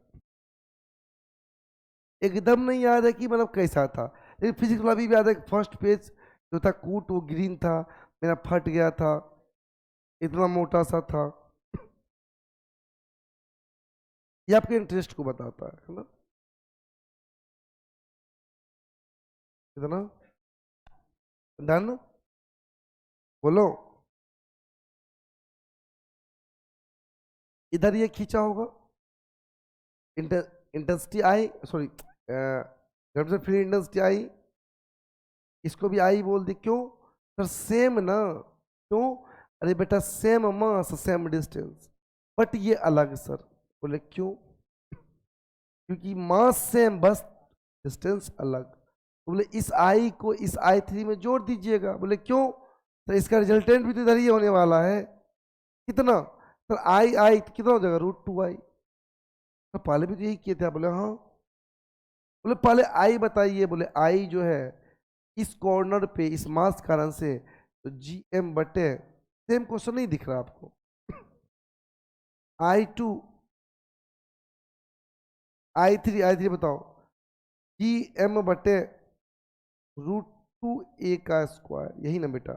एकदम नहीं याद है कि मतलब कैसा था। लेकिन फिजिक्स वाला भी याद है, फर्स्ट पेज जो था कूट वो ग्रीन था, मेरा फट गया था, इतना मोटा सा था। ये आपके इंटरेस्ट को बताता है ना? इतना डन, बोलो। इधर ये खींचा होगा, intensity I, sorry free intensity I, इसको भी आई बोल दी, क्यों सर? सेम ना, क्यों? अरे बेटा same mass same distance, but ये अलग सर। बोले क्यों? क्योंकि मास सेम बस डिस्टेंस अलग। तो बोले इस आई को इस I3 में जोड़ दीजिएगा। बोले क्यों? तो इसका रिजल्टेंट भी तो इधर ही होने वाला है। कितना सर? आई आई तो कितना हो जाएगा? √2i। तो पहले भी तो यही किए थे आप। बोले हाँ। बोले पहले आई बताइए। बोले आई जो है इस कॉर्नर पे इस मास कारण से, तो GM बटे, सेम क्वेश्चन नहीं दिख रहा आपको? I2 I3 बताओ, GM बटे √2a का स्क्वायर, यही ना बेटा?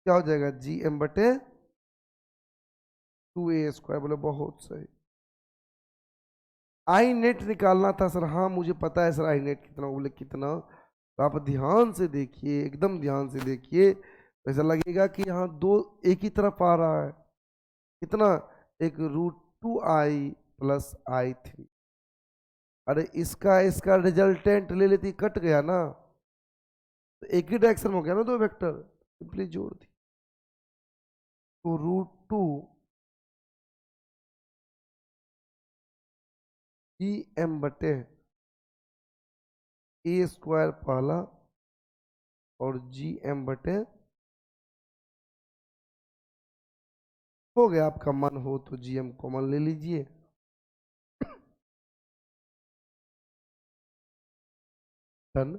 क्या हो जाएगा? GM बटे 2a स्क्वायर। बोले बहुत सही। आई नेट निकालना था सर। हाँ मुझे पता है सर आई नेट कितना। बोले कितना? तो आप ध्यान से देखिए, एकदम ध्यान से देखिए, तो ऐसा लगेगा कि यहाँ दो एक ही तरफ आ रहा है। कितना? एक √2i प्लस I3। अरे इसका इसका रिजल्टेंट ले लेती, कट गया ना, तो एक ही डायरेक्शन में हो गया ना, दो वेक्टर, सिंपली जोड़ दी। तो √2 GM बटे a स्क्वायर पहला, और GM बटे, हो गया। आपका मन हो तो GM कॉमन ले लीजिए। डन।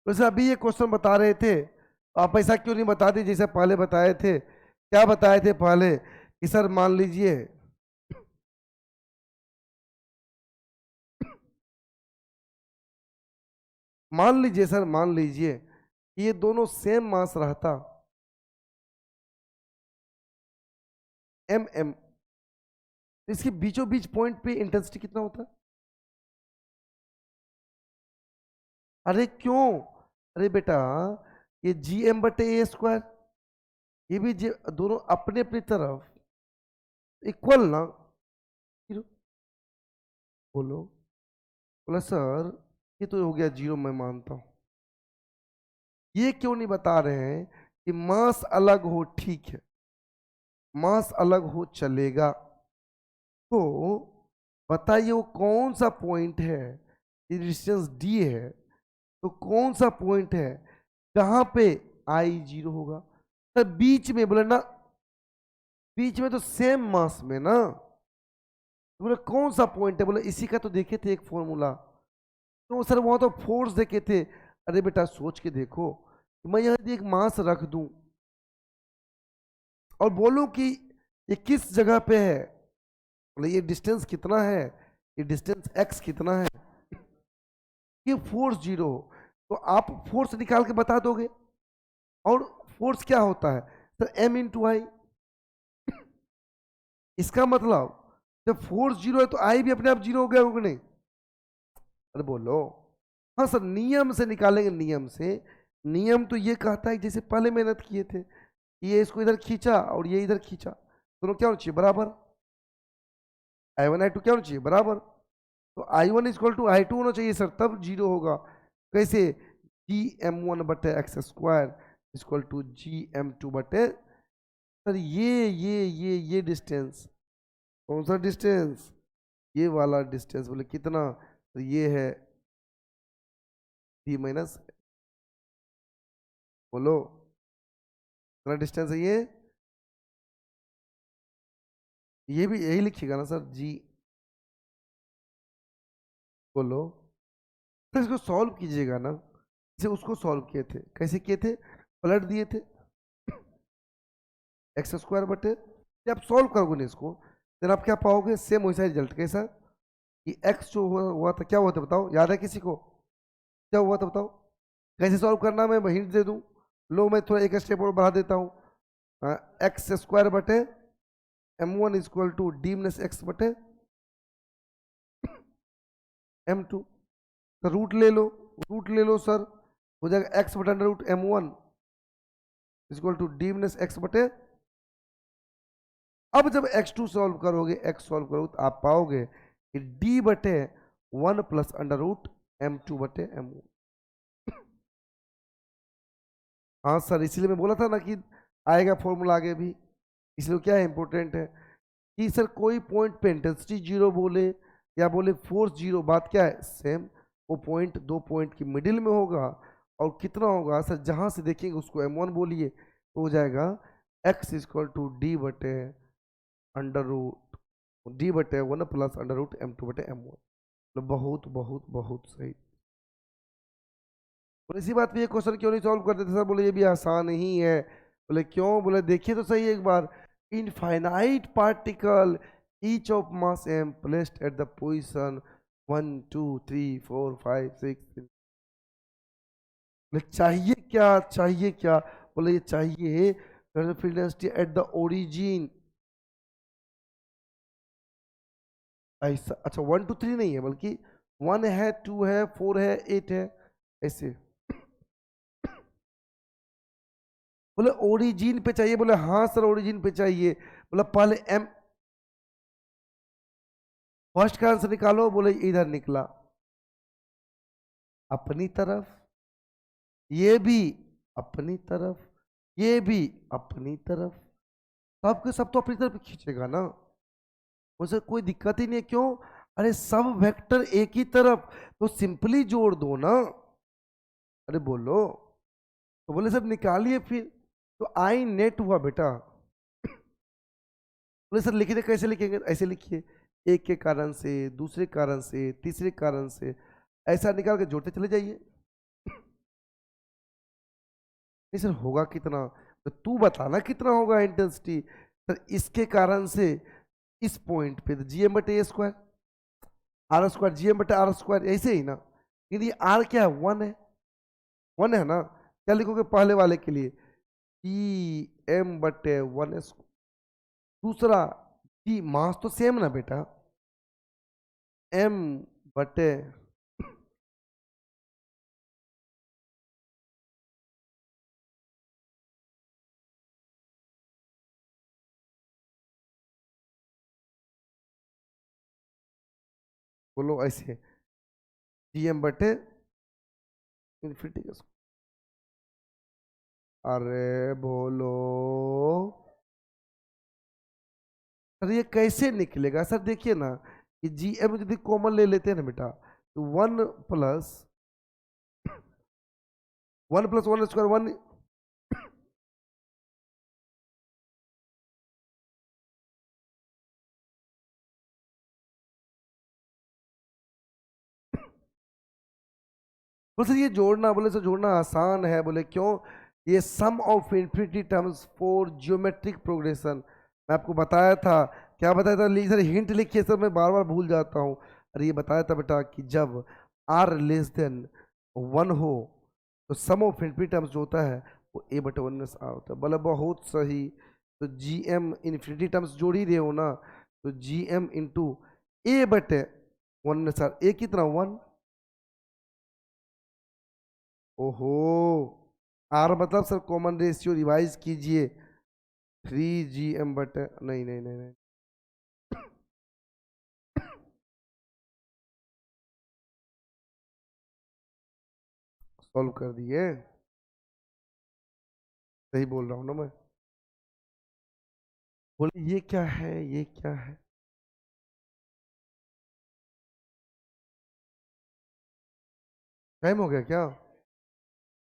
वैसे अभी ये क्वेश्चन बता रहे थे, आप ऐसा क्यों नहीं बता दी जैसे पहले बताए थे? क्या बताए थे पहले कि सर मान लीजिए, मान लीजिए सर, मान लीजिए कि ये दोनों सेम मास रहता, MM, इसके बीचों बीच पॉइंट पे इंटेंसिटी कितना होता है? अरे क्यों? अरे बेटा ये GM बटे a स्क्वायर, ये भी दोनों अपने अपनी तरफ इक्वल ना? फिर बोलो। बोला सर ये तो हो गया 0, मैं मानता हूं। ये क्यों नहीं बता रहे हैं कि मास अलग हो? ठीक है, मास अलग हो चलेगा, तो बताइए वो कौन सा पॉइंट है? ये डिस्टेंस D है, तो कौन सा पॉइंट है जहां पे I0 होगा? तो बीच में, बोले ना बीच में तो सेम मास में ना, तो बोले कौन सा पॉइंट है? बोले इसी का तो देखे थे एक फॉर्मूला। तो सर वहां तो फोर्स देखे थे। अरे बेटा सोच के देखो, मैं यहाँ यदि एक मास रख दूं और बोलूं कि ये किस जगह पे है, बोले ये डिस्टेंस कितना है, ये डिस्टेंस x कितना है, ये फोर्स 0 हो, तो आप फोर्स निकाल के बता दोगे। और फोर्स क्या होता है सर? M×I। इसका मतलब जब फोर्स 0 है तो I भी अपने आप 0 हो गया होगा नहीं? अरे बोलो। हाँ सर नियम से निकालेंगे, नियम से। नियम तो ये कहता है कि जैसे पहले मेहनत किए थे, ये इसको इधर खींचा और ये इधर खींचा, दोनों क्या होना चाहिए? बराबर। I1 I2 क्या होना चाहिए? बराबर। तो I1 इक्वल टू I2 होना चाहिए सर, तब 0 होगा। कैसे? GM1 बटे x square equal to GM2 बटे, सर ये डिस्टेंस, कौन सा डिस्टेंस? ये वाला डिस्टेंस। बोले कितना? तो ये है D-, बोलो कितना डिस्टेंस है ये? ये भी यही लिखिएगा ना सर, जी बोलो। तो इसको सॉल्व कीजिएगा ना, जैसे उसको सॉल्व किए थे, कैसे किए थे, पलट दिए थे एक्स स्क्वायर बटे, जब आप सॉल्व करोगे ना इसको, देन आप क्या पाओगे, सेम वैसा रिजल्ट। कैसा कि एक्स जो हुआ था, क्या हुआ था बताओ, याद है किसी को, क्या हुआ था बताओ, कैसे सॉल्व करना, मैं हिंट दे दूं, लो मैं थोड़ा एक स्टेप और बढ़ा देता हूँ। एक्स स्क्वायर बटे m one equal to d minus x बटे एम टू। तो रूट ले लो, रूट ले लो सर, हो जाएगा एक्स बटे under root m one equal to d minus x बटे। अब जब x2 सॉल्व करोगे, x सॉल्व करोगे, तो आप पाओगे कि d बटे 1 प्लस अंडर रूट m2 बटे m1। हाँ सर, इसीलिए मैं बोला था ना कि आएगा फॉर्मूला आगे भी, इसलिए क्या है इंपॉर्टेंट है कि सर कोई पॉइंट पे इंटेंसिटी जीरो बोले या बोले फोर्स जीरो, बात क्या है सेम। वो पॉइंट दो पॉइंट की मिडिल में होगा, और कितना होगा सर, जहां से देखेंगे उसको m1 बोलिए, तो हो जाएगा x इक्वल टू डी बटे अंडर रूट डी बटे one plus under root m2 बटे m1। बहुत बहुत बहुत सही। और इसी बात पे ये क्वेश्चन क्यों नहीं सॉल्व कर देते सर, बोले ये भी आसान ही है। बोले क्यों, बोले देखिए तो सही एक बार, infinite particle each of mass M placed at the position 1 2 3 4 5 6। बोले चाहिए क्या, चाहिए क्या, बोले ये चाहिए डेंसिटी एट द ओरिजिन। ऐसा अच्छा, 1 2 3 नहीं है, बल्कि 1 है, 2 है, 4 है, 8 है, ऐसे। बोले ओरिजिन पे चाहिए, बोले हाँ सर ओरिजिन पे चाहिए। बोला पहले एम फर्स्ट का आंसर निकालो, बोले इधर निकला अपनी तरफ, ये भी अपनी तरफ, ये भी अपनी तरफ, सब के सब तो अपनी तरफ खींचेगा ना, उसे कोई दिक्कत ही नहीं है। क्यों, अरे सब वेक्टर एक ही तरफ, तो सिंपली जोड़ दो ना। अरे बोलो, तो बोले सब निकालिए फिर, तो आई नेट हुआ बेटा। बोले सर लिखिए, कैसे लिखेंगे, ऐसे लिखिए, एक के कारण से, दूसरे कारण से, तीसरे कारण से, ऐसा निकाल के जोड़ते चले जाइए। नहीं सर होगा कितना, तो तू बताना कितना होगा इंटेंसिटी। सर इसके कारण से इस पॉइंट पे जी एम बटे A square, R square G M बटे आर स्क्वायर, ऐसे ही ना। यदि आर क्या है, वन है, वन है ना, क्या लिखोगे पहले वाले के लिए, टी एम बटे वन स्क्वायर। दूसरा टी मास तो सेम ना बेटा, एम बटे, बोलो ऐसे, जी एम बटे इन्फिनिटी का स्क्वायर। अरे बोलो सर ये कैसे निकलेगा, सर देखिए ना कि जी एम यदि कॉमन ले लेते हैं ना बेटा, तो plus one plus one square one. बोले सर ये जोड़ना, बोले सर जोड़ना आसान है, बोले क्यों, ये sum of infinity terms for geometric progression. मैं आपको बताया था, क्या बताया था, सर हिंट लिखिए सर, मैं बार बार भूल जाता हूँ। अरे ये बताया था बेटा कि जब आर लेस देन वन हो, तो सम ऑफ इन्फिनिटी टर्म्स जो होता है वो ए बटे वन में से आर होता है। बोले बहुत सही, तो जी एम इन्फिनिटी टर्म्स जोड़ ही रहे हो ना, तो जी एम इंटू ए बटे वन में से आर, ए कितना वन, ओहो, आर मतलब सर कॉमन रेशियो रिवाइज कीजिए, 3 GM बटे, नहीं नहीं नहीं नहीं, सॉल्व कर दिए, सही बोल रहा हूँ ना मैं। बोले ये क्या है, ये क्या है, टाइम हो गया क्या,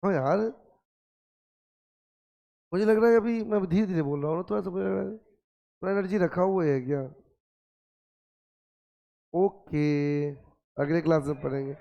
हाँ यार, मुझे लग रहा है अभी मैं धीरे धीरे बोल रहा हूँ ना, थोड़ा सा मुझे लग रहा है, तो एनर्जी रखा हुआ है क्या? ओके, अगले क्लास में पढ़ेंगे।